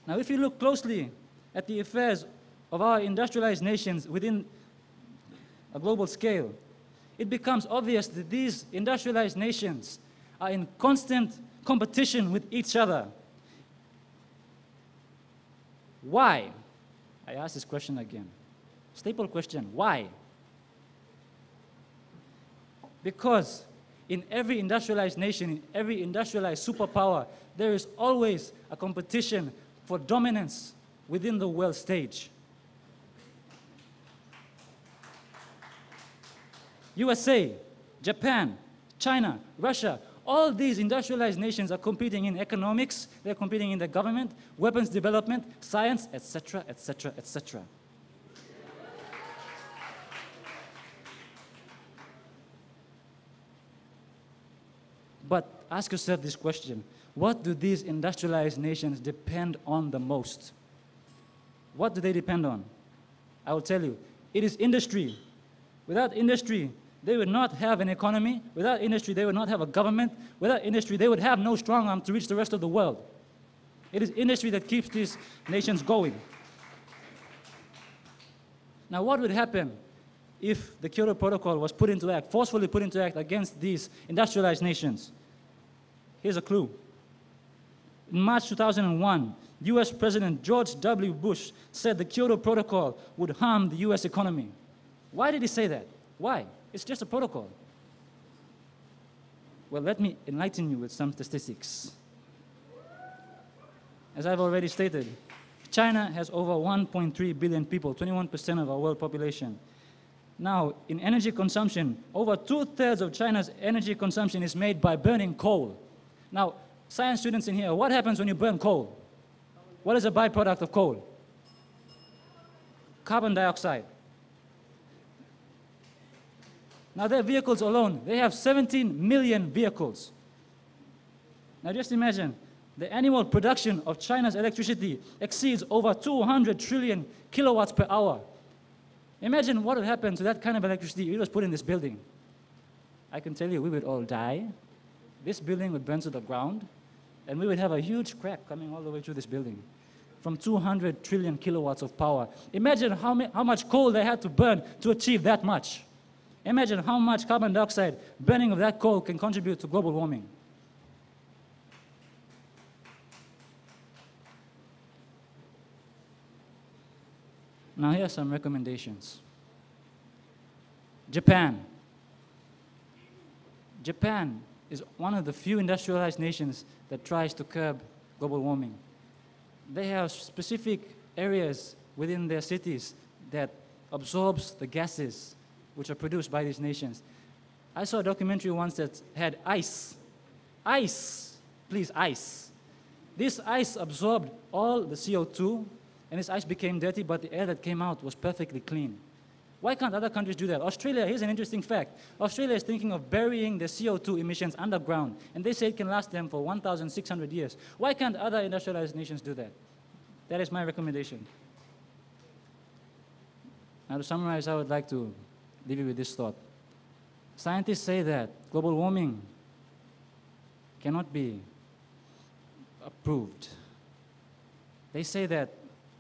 Now, if you look closely at the affairs of our industrialized nations within a global scale, it becomes obvious that these industrialized nations are in constant competition with each other. Why? I ask this question again. Staple question, why? Because in every industrialized nation, in every industrialized superpower, there is always a competition for dominance within the world stage. USA, Japan, China, Russia, all these industrialized nations are competing in economics, they're competing in the government, weapons development, science, etc., etc., etc. But ask yourself this question: what do these industrialized nations depend on the most? What do they depend on? I will tell you, it is industry. Without industry, they would not have an economy. Without industry, they would not have a government. Without industry, they would have no strong arm to reach the rest of the world. It is industry that keeps these nations going. Now, what would happen if the Kyoto Protocol was put into act, forcefully put into act against these industrialized nations? Here's a clue. In March 2001, US President George W. Bush said the Kyoto Protocol would harm the US economy. Why did he say that? Why? It's just a protocol. Well, let me enlighten you with some statistics. As I've already stated, China has over 1.3 billion people, 21% of our world population. Now, in energy consumption, over 2/3 of China's energy consumption is made by burning coal. Now, science students in here, what happens when you burn coal? What is a byproduct of coal? Carbon dioxide. Now, their vehicles alone, they have 17 million vehicles. Now, just imagine, the annual production of China's electricity exceeds over 200 trillion kilowatts per hour. Imagine what would happen to that kind of electricity if it was put in this building. I can tell you, we would all die. This building would burn to the ground, and we would have a huge crack coming all the way through this building from 200 trillion kilowatts of power. Imagine how much coal they had to burn to achieve that much. Imagine how much carbon dioxide burning of that coal can contribute to global warming. Now, here are some recommendations. Japan. Japan is one of the few industrialized nations that tries to curb global warming. They have specific areas within their cities that absorbs the gases which are produced by these nations. I saw a documentary once that had ice. Ice, please, ice. This ice absorbed all the CO2, and this ice became dirty, but the air that came out was perfectly clean. Why can't other countries do that? Australia, here's an interesting fact. Australia is thinking of burying the CO2 emissions underground, and they say it can last them for 1,600 years. Why can't other industrialized nations do that? That is my recommendation. Now, to summarize, I would like to leave you with this thought. Scientists say that global warming cannot be approved. They say that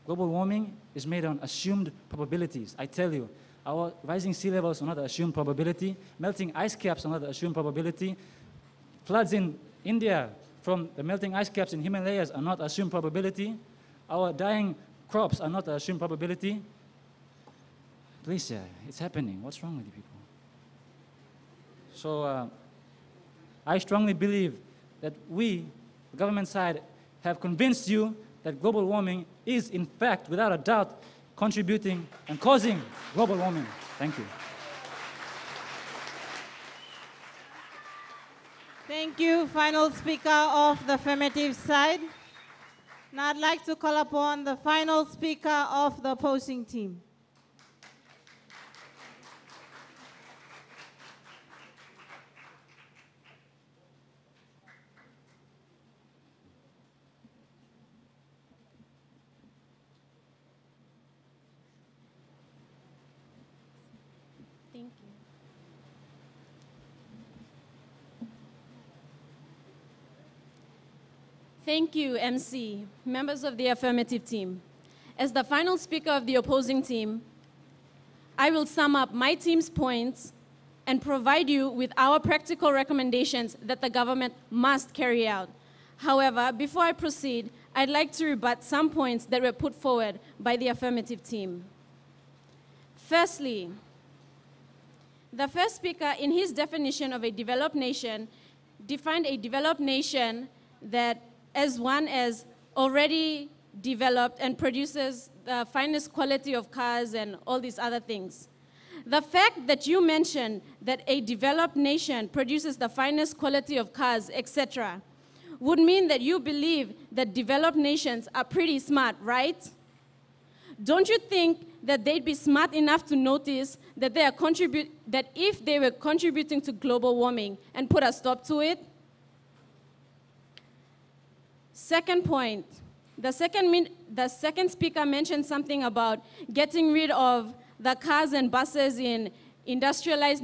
global warming is made on assumed probabilities. I tell you, our rising sea levels are not an assumed probability. Melting ice caps are not an assumed probability. Floods in India from the melting ice caps in Himalayas are not assumed probability. Our dying crops are not an assumed probability. Please, it's happening. What's wrong with you people? So I strongly believe that we, the government side, have convinced you that global warming is, in fact, without a doubt, contributing and causing global warming. Thank you. Thank you, final speaker of the affirmative side. Now I'd like to call upon the final speaker of the opposing team. Thank you. Thank you, MC, members of the affirmative team. As the final speaker of the opposing team, I will sum up my team's points and provide you with our practical recommendations that the government must carry out. However, before I proceed, I'd like to rebut some points that were put forward by the affirmative team. Firstly, the first speaker, in his definition of a developed nation, defined a developed nation that as one as already developed and produces the finest quality of cars and all these other things. The fact that you mentioned that a developed nation produces the finest quality of cars, etc., would mean that you believe that developed nations are pretty smart, right? Don't you think that they'd be smart enough to notice that that if they were contributing to global warming and put a stop to it? Second point, the second speaker mentioned something about getting rid of the cars and buses in industrialized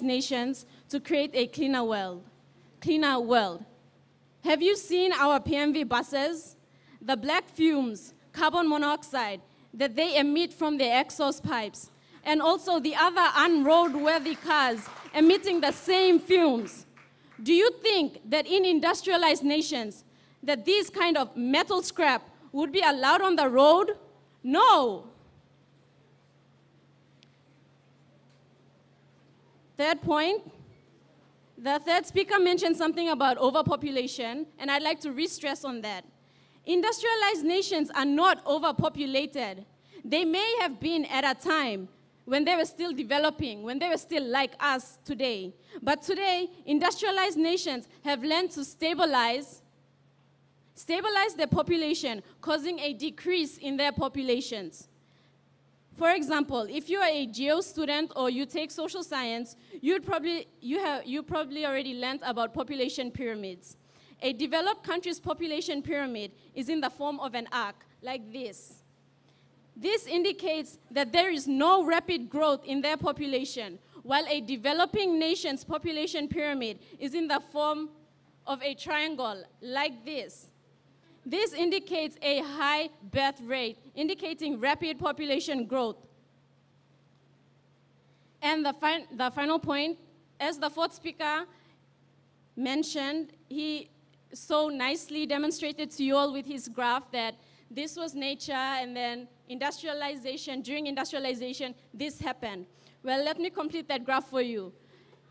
nations to create a cleaner world. Have you seen our PMV buses? The black fumes, carbon monoxide, that they emit from their exhaust pipes, and also the other unroadworthy cars emitting the same fumes. Do you think that in industrialized nations, that these kind of metal scrap would be allowed on the road? No. Third point, the third speaker mentioned something about overpopulation, and I'd like to re-stress on that. Industrialized nations are not overpopulated. They may have been at a time when they were still developing, when they were still like us today. But today, industrialized nations have learned to stabilize their population, causing a decrease in their populations. For example, if you are a geo student or you take social science, you probably already learned about population pyramids. A developed country's population pyramid is in the form of an arc, like this. This indicates that there is no rapid growth in their population, while a developing nation's population pyramid is in the form of a triangle, like this. This indicates a high birth rate, indicating rapid population growth. And the final point, as the fourth speaker mentioned, he so nicely demonstrated to you all with his graph that this was nature, and then during industrialization, this happened. Well, let me complete that graph for you.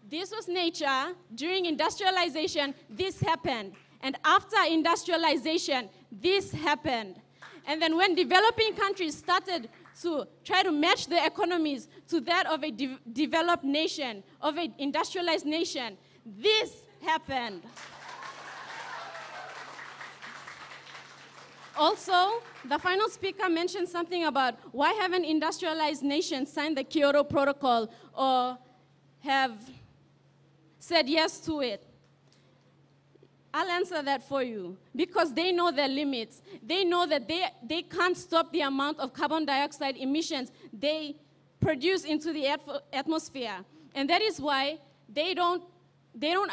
This was nature, during industrialization, this happened. And after industrialization, this happened. And then when developing countries started to try to match their economies to that of a developed nation, of an industrialized nation, this happened. Also, the final speaker mentioned something about why haven't industrialized nations signed the Kyoto Protocol or have said yes to it. I'll answer that for you. Because they know their limits. They know that they can't stop the amount of carbon dioxide emissions they produce into the atmosphere. And that is why they don't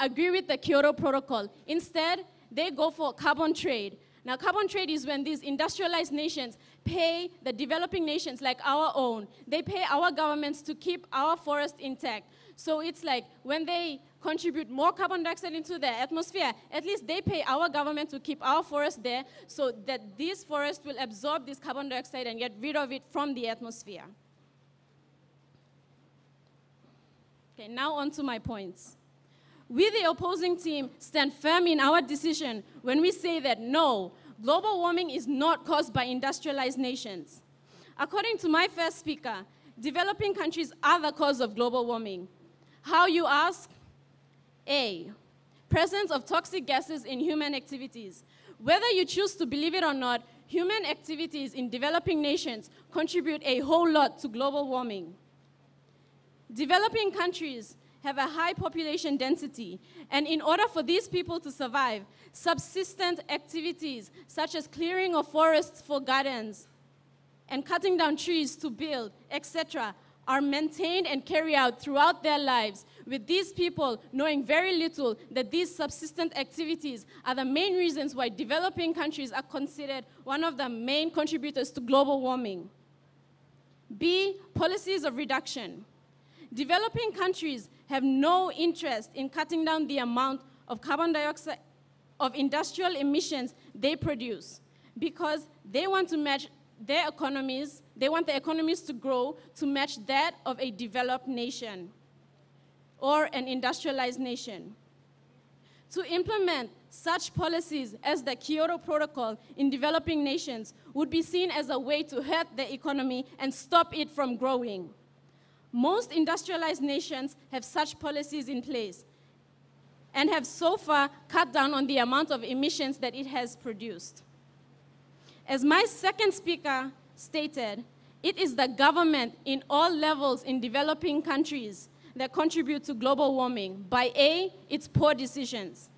agree with the Kyoto Protocol. Instead, they go for carbon trade. Now, carbon trade is when these industrialized nations pay the developing nations like our own. They pay our governments to keep our forest intact. So it's like when they contribute more carbon dioxide into the atmosphere, at least they pay our government to keep our forest there so that these forests will absorb this carbon dioxide and get rid of it from the atmosphere. Okay, now on to my points. We, the opposing team, stand firm in our decision when we say that no, global warming is not caused by industrialized nations. According to my first speaker, developing countries are the cause of global warming. How, you ask? A, presence of toxic gases in human activities. Whether you choose to believe it or not, human activities in developing nations contribute a whole lot to global warming. Developing countries have a high population density, and in order for these people to survive, subsistent activities such as clearing of forests for gardens and cutting down trees to build, etc., are maintained and carried out throughout their lives, with these people knowing very little that these subsistent activities are the main reasons why developing countries are considered one of the main contributors to global warming. B, policies of reduction. Developing countries have no interest in cutting down the amount of carbon dioxide of industrial emissions they produce because they want to match their economies, they want the economies to grow to match that of a developed nation or an industrialized nation. To implement such policies as the Kyoto Protocol in developing nations would be seen as a way to hurt the economy and stop it from growing. Most industrialized nations have such policies in place and have so far cut down on the amount of emissions that it has produced. As my second speaker stated, it is the government in all levels in developing countries that contribute to global warming by A, its poor decisions.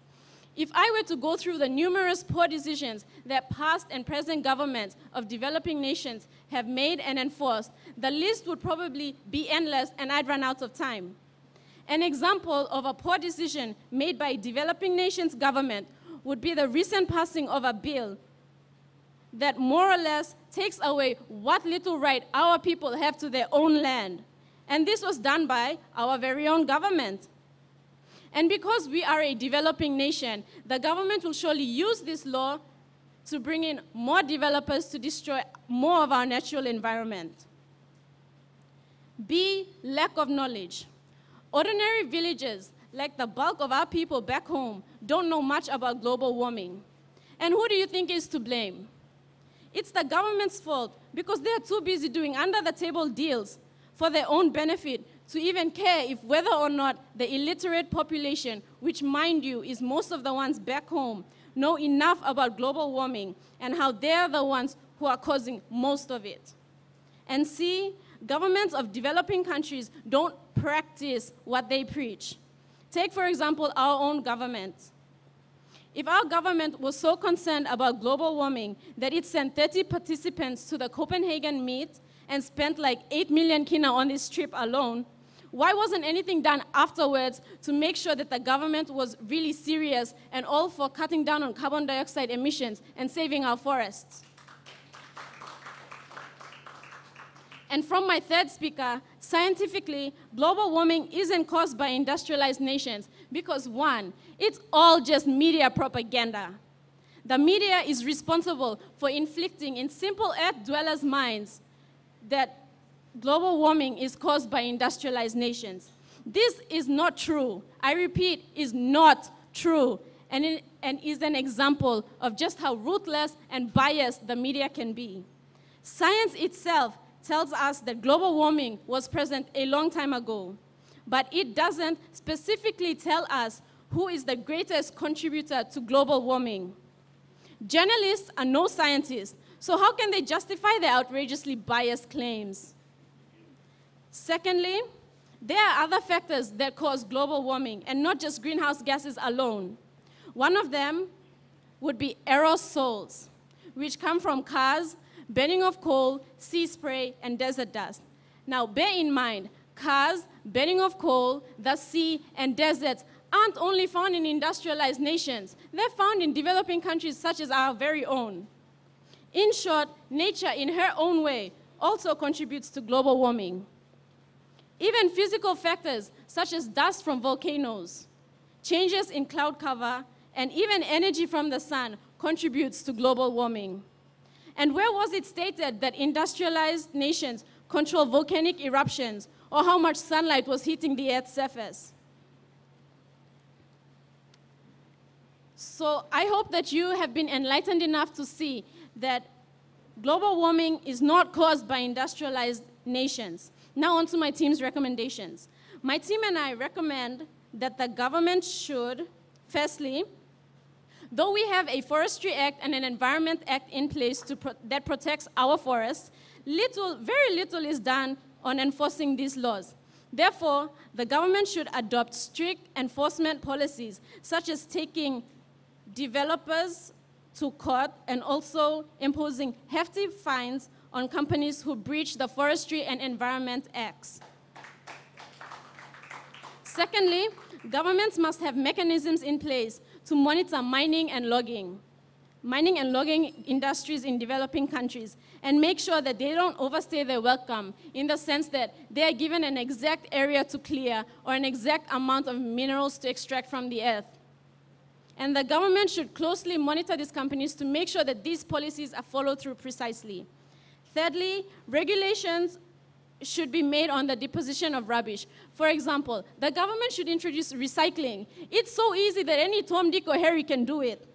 If I were to go through the numerous poor decisions that past and present governments of developing nations have made and enforced, the list would probably be endless and I'd run out of time. An example of a poor decision made by a developing nation's government would be the recent passing of a bill that more or less takes away what little right our people have to their own land. And this was done by our very own government. And because we are a developing nation, the government will surely use this law to bring in more developers to destroy more of our natural environment. B, lack of knowledge. Ordinary villagers, like the bulk of our people back home, don't know much about global warming. And who do you think is to blame? It's the government's fault because they are too busy doing under-the-table deals for their own benefit to even care if whether or not the illiterate population, which mind you is most of the ones back home, know enough about global warming and how they're the ones who are causing most of it. And C, governments of developing countries don't practice what they preach. Take, for example, our own government. If our government was so concerned about global warming that it sent 30 participants to the Copenhagen meet and spent like 8 million kina on this trip alone, why wasn't anything done afterwards to make sure that the government was really serious and all for cutting down on carbon dioxide emissions and saving our forests? And from my third speaker, scientifically, global warming isn't caused by industrialized nations because, one, it's all just media propaganda. The media is responsible for inflicting in simple earth dwellers' minds that global warming is caused by industrialized nations. This is not true. I repeat, is not true, and is an example of just how ruthless and biased the media can be. Science itself tells us that global warming was present a long time ago, but it doesn't specifically tell us who is the greatest contributor to global warming. Journalists are no scientists, so how can they justify their outrageously biased claims? Secondly, there are other factors that cause global warming, and not just greenhouse gases alone. One of them would be aerosols, which come from cars, burning of coal, sea spray, and desert dust. Now, bear in mind, cars, burning of coal, the sea, and deserts aren't only found in industrialized nations. They're found in developing countries such as our very own. In short, nature in her own way also contributes to global warming. Even physical factors such as dust from volcanoes, changes in cloud cover, and even energy from the sun contributes to global warming. And where was it stated that industrialized nations control volcanic eruptions or how much sunlight was hitting the Earth's surface? So I hope that you have been enlightened enough to see that global warming is not caused by industrialized nations. Now on to my team's recommendations. My team and I recommend that the government should, firstly, though we have a Forestry Act and an Environment Act in place that protects our forests, very little is done on enforcing these laws. Therefore, the government should adopt strict enforcement policies, such as taking developers to court and also imposing hefty fines on companies who breach the Forestry and Environment Acts. Secondly, governments must have mechanisms in place to monitor mining and logging industries in developing countries, and make sure that they don't overstay their welcome in the sense that they are given an exact area to clear or an exact amount of minerals to extract from the earth. And the government should closely monitor these companies to make sure that these policies are followed through precisely. Thirdly, regulations should be made on the deposition of rubbish. For example, the government should introduce recycling. It's so easy that any Tom, Dick, or Harry can do it.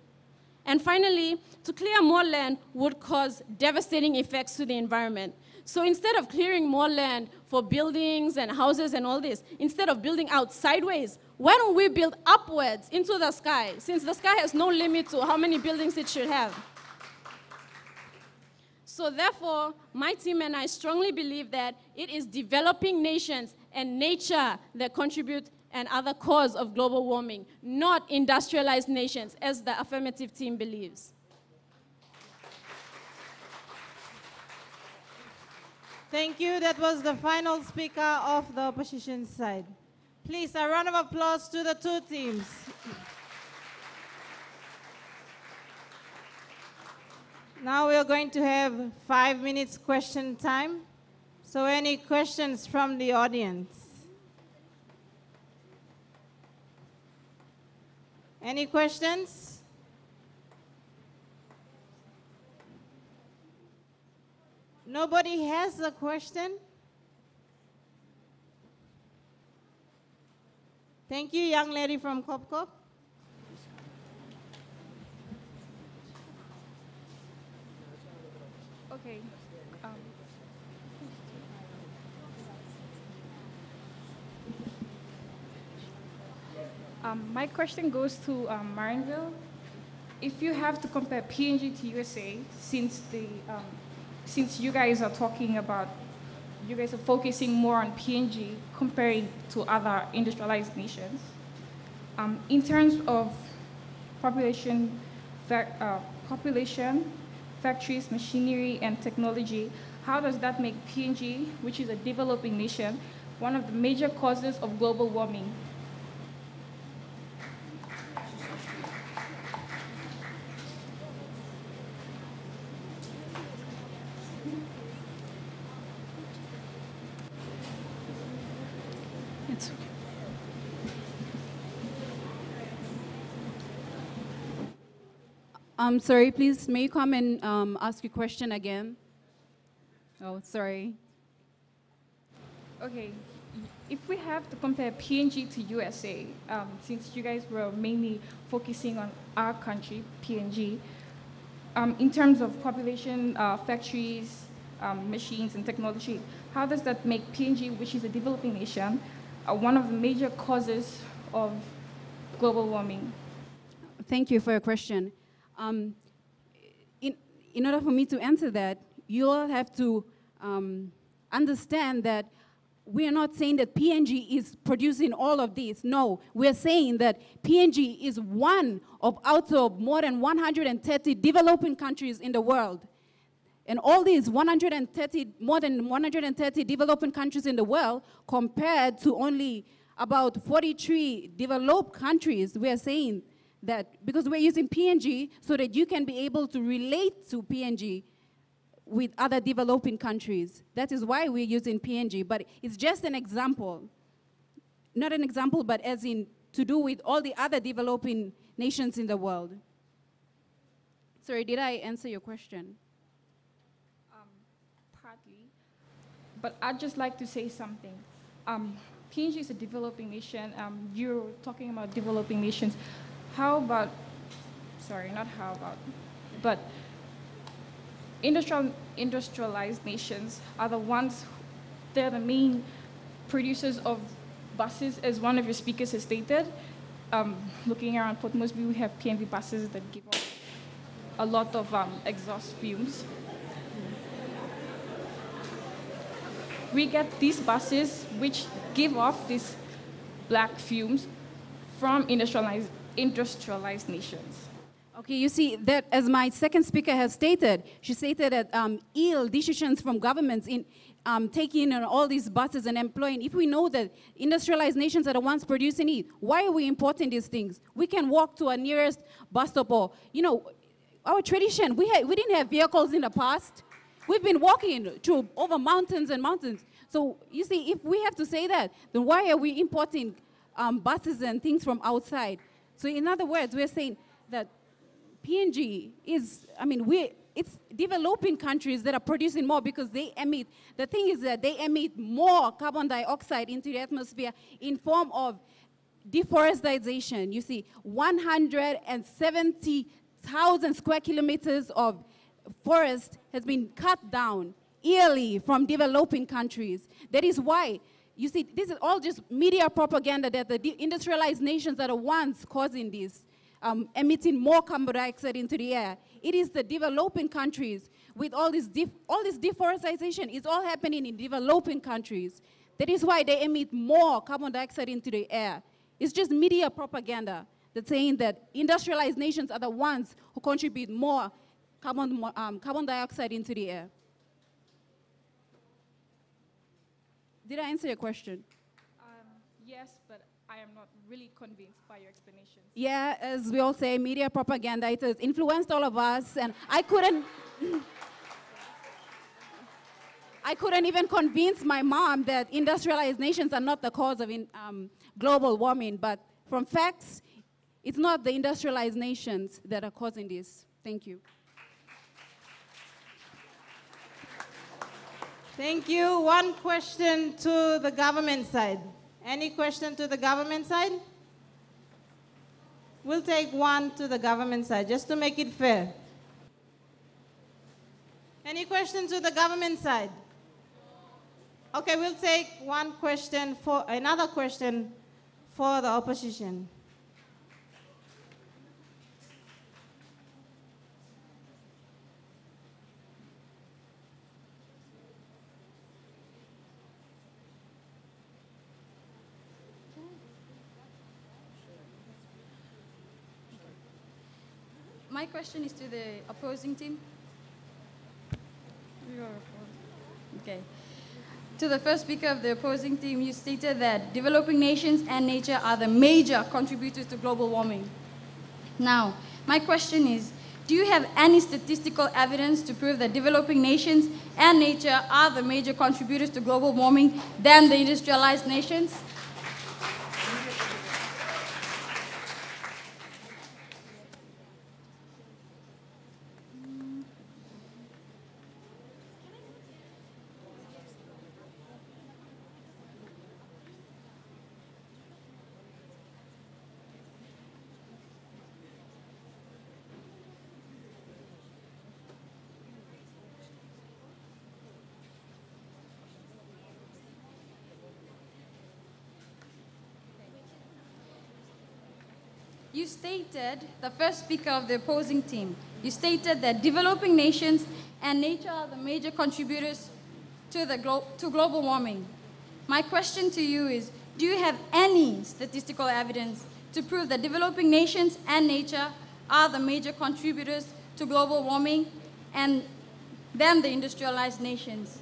And finally, to clear more land would cause devastating effects to the environment. So instead of clearing more land for buildings and houses and all this, instead of building out sideways, why don't we build upwards into the sky, since the sky has no limit to how many buildings it should have? So therefore, my team and I strongly believe that it is developing nations and nature that contribute and are the cause of global warming, not industrialized nations, as the affirmative team believes. Thank you. That was the final speaker of the opposition side. Please, a round of applause to the two teams. Now we are going to have 5 minutes question time. So any questions from the audience? Any questions? Nobody has a question? Thank you, young lady from Kopkop. Okay. My question goes to Marinville. If you have to compare PNG to USA, since you guys are talking about, you guys are focusing more on PNG comparing to other industrialized nations, in terms of population, factories, machinery, and technology, how does that make PNG, which is a developing nation, one of the major causes of global warming? It's okay. I'm sorry, please, may you come and ask your question again? Oh, sorry. Okay, if we have to compare PNG to USA, since you guys were mainly focusing on our country, PNG, in terms of population, factories, machines, and technology, how does that make PNG, which is a developing nation, one of the major causes of global warming? Thank you for your question. In order for me to answer that, you all have to understand that we are not saying that PNG is producing all of these. No, we're saying that PNG is one of out of more than 130 developing countries in the world. And all these more than 130 developing countries in the world, compared to only about 43 developed countries, we are saying that because we're using PNG so that you can be able to relate to PNG with other developing countries. That is why we're using PNG, but it's just an example. Not an example, but as in to do with all the other developing nations in the world. Sorry, did I answer your question? Partly, but I'd just like to say something. PNG is a developing nation. You're talking about developing nations. How about, sorry, not how about, but industrialized nations are the ones, they're the main producers of buses, as one of your speakers has stated. Looking around Port Moresby, we have PNV buses that give off a lot of exhaust fumes. We get these buses which give off these black fumes from industrialized nations. Okay, you see that as my second speaker has stated, she stated that ill decisions from governments in taking on all these buses and employing. If we know that industrialized nations are the ones producing it, why are we importing these things? We can walk to our nearest bus stop, or, you know, our tradition, we didn't have vehicles in the past. We've been walking over mountains and mountains. So you see, if we have to say that, then why are we importing buses and things from outside? So in other words, we're saying that PNG is, it's developing countries that are producing more because they emit, the thing is that they emit more carbon dioxide into the atmosphere in form of deforestation. You see, 170,000 square kilometers of forest has been cut down yearly from developing countries. That is why, you see, this is all just media propaganda that the industrialized nations are the ones causing this, emitting more carbon dioxide into the air. It is the developing countries with all this deforestation. It's all happening in developing countries. That is why they emit more carbon dioxide into the air. It's just media propaganda that's saying that industrialized nations are the ones who contribute more carbon dioxide into the air. Did I answer your question? Yes, but I am not really convinced by your explanations. Yeah, as we all say, media propaganda, it has influenced all of us, and I couldn't even convince my mom that industrialized nations are not the cause of global warming, but from facts, it's not the industrialized nations that are causing this. Thank you. Thank you. One question to the government side. Any question to the government side? We'll take one to the government side, just to make it fair. Any questions to the government side? Okay, we'll take another question for the opposition. My question is to the opposing team. Okay. To the first speaker of the opposing team, you stated that developing nations and nature are the major contributors to global warming. Now, my question is, do you have any statistical evidence to prove that developing nations and nature are the major contributors to global warming than the industrialized nations? You stated, the first speaker of the opposing team, you stated that developing nations and nature are the major contributors to global warming. My question to you is, do you have any statistical evidence to prove that developing nations and nature are the major contributors to global warming and than the industrialized nations?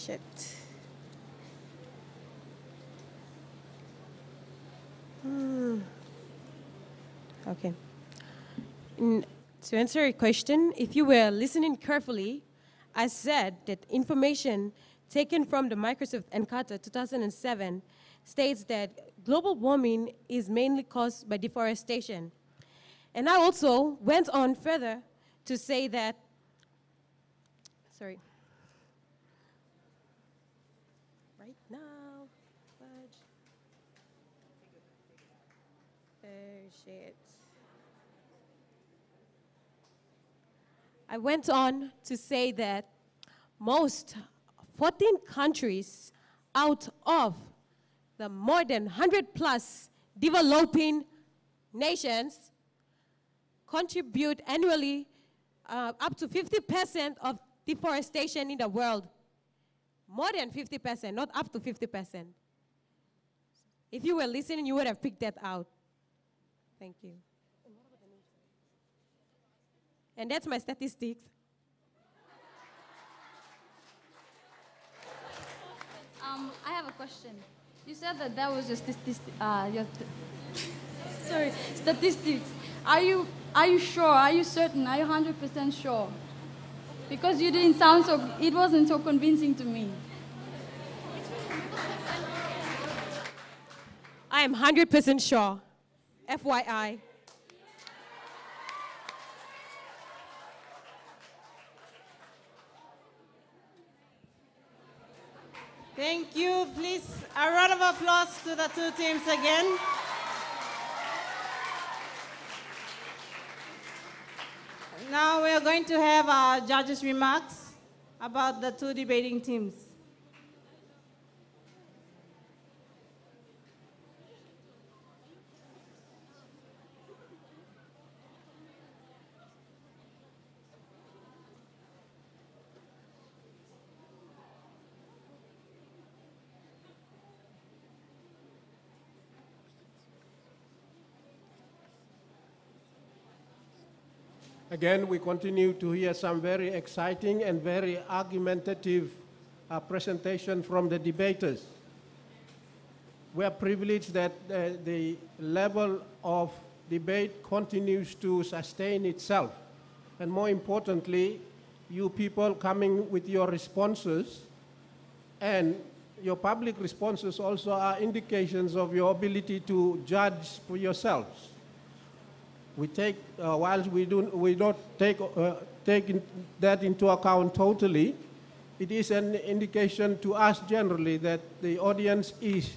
Shit. Okay. To answer your question, if you were listening carefully, I said that information taken from the Microsoft Encarta 2007 states that global warming is mainly caused by deforestation. And I also went on further to say that, sorry, right now, fudge. Oh, shit. I went on to say that most 14 countries out of the more than 100 plus developing nations contribute annually up to 50% of deforestation in the world. More than 50%, not up to 50%. If you were listening, you would have picked that out. Thank you. And that's my statistics. I have a question. You said that that was your statistics. Are you sure? Are you certain? Are you 100% sure? Because you didn't sound so, it wasn't so convincing to me. I am 100% sure, FYI. Thank you. Please, a round of applause to the two teams again. Now we are going to have our judges' remarks about the two debating teams. Again, we continue to hear some very exciting and very argumentative presentation from the debaters. We are privileged that the level of debate continues to sustain itself. And more importantly, you people coming with your responses and your public responses also are indications of your ability to judge for yourselves. We take, whilst we don't take that into account totally, it is an indication to us generally that the audience is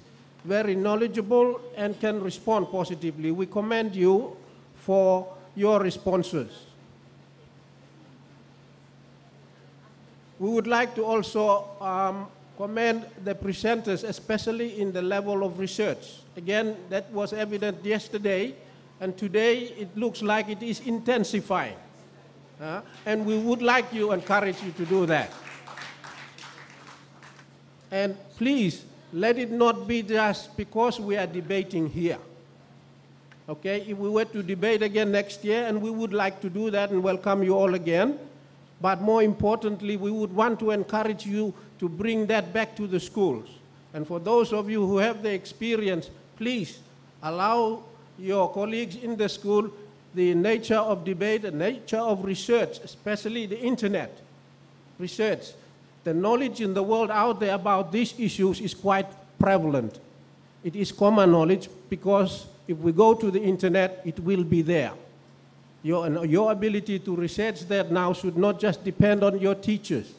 very knowledgeable and can respond positively. We commend you for your responses. We would like to also commend the presenters, especially in the level of research. Again, that was evident yesterday. And today, it looks like it is intensifying. And we would like to encourage you to do that. And please, let it not be just because we are debating here. Okay, if we were to debate again next year, and we would like to do that and welcome you all again, but more importantly, we would want to encourage you to bring that back to the schools. And for those of you who have the experience, please allow your colleagues in the school the nature of debate, the nature of research, especially the internet research. The knowledge in the world out there about these issues is quite prevalent. It is common knowledge because if we go to the internet, it will be there. Your ability to research that now should not just depend on your teachers.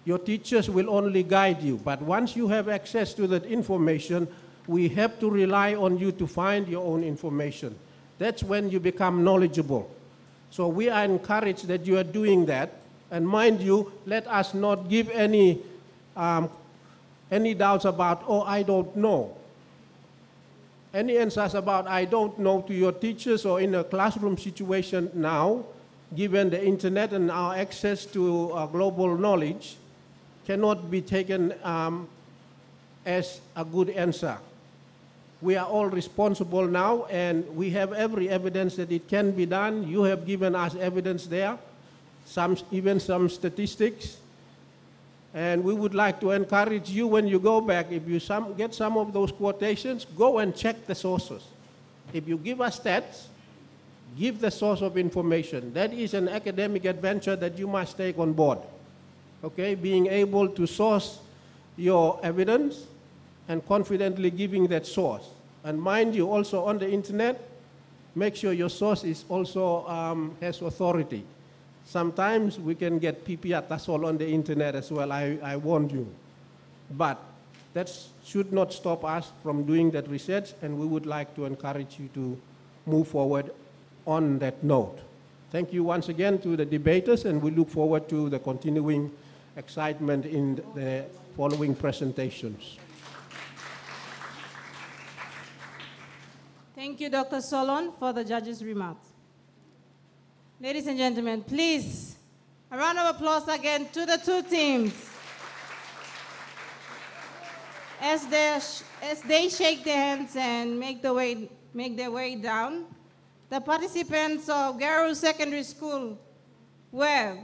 Your teachers will only guide you, but once you have access to that information, we have to rely on you to find your own information. That's when you become knowledgeable. So we are encouraged that you are doing that. And mind you, let us not give any doubts about, oh, I don't know. Any answers about I don't know to your teachers or in a classroom situation now, given the internet and our access to global knowledge, cannot be taken as a good answer. We are all responsible now, and we have every evidence that it can be done. You have given us evidence there, even some statistics. And we would like to encourage you when you go back, if you get some of those quotations, go and check the sources. If you give us stats, give the source of information. That is an academic adventure that you must take on board. Okay, being able to source your evidence and confidently giving that source. And mind you, also on the internet, make sure your source is also has authority. Sometimes we can get pipiatasol on the internet as well, I warned you. But that should not stop us from doing that research, and we would like to encourage you to move forward on that note. Thank you once again to the debaters, and we look forward to the continuing excitement in the following presentations. Thank you, Dr. Solon, for the judge's remarks. Ladies and gentlemen, please, a round of applause again to the two teams. As they shake their hands and make their way down, the participants of Garu Secondary School were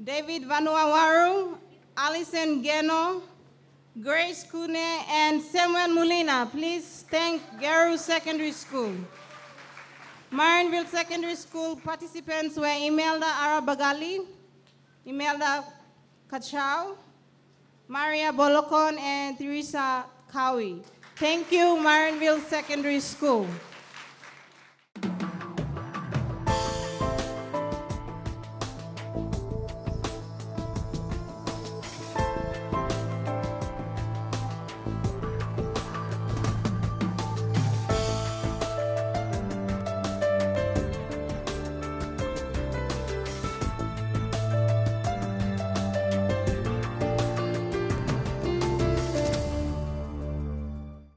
David Vanuawaru, Alison Geno, Grace Kune, and Samuel Molina. Please thank Garu Secondary School. Marineville Secondary School participants were Imelda Arabagali, Imelda Kachau, Maria Bolokon, and Teresa Kawi. Thank you, Marineville Secondary School.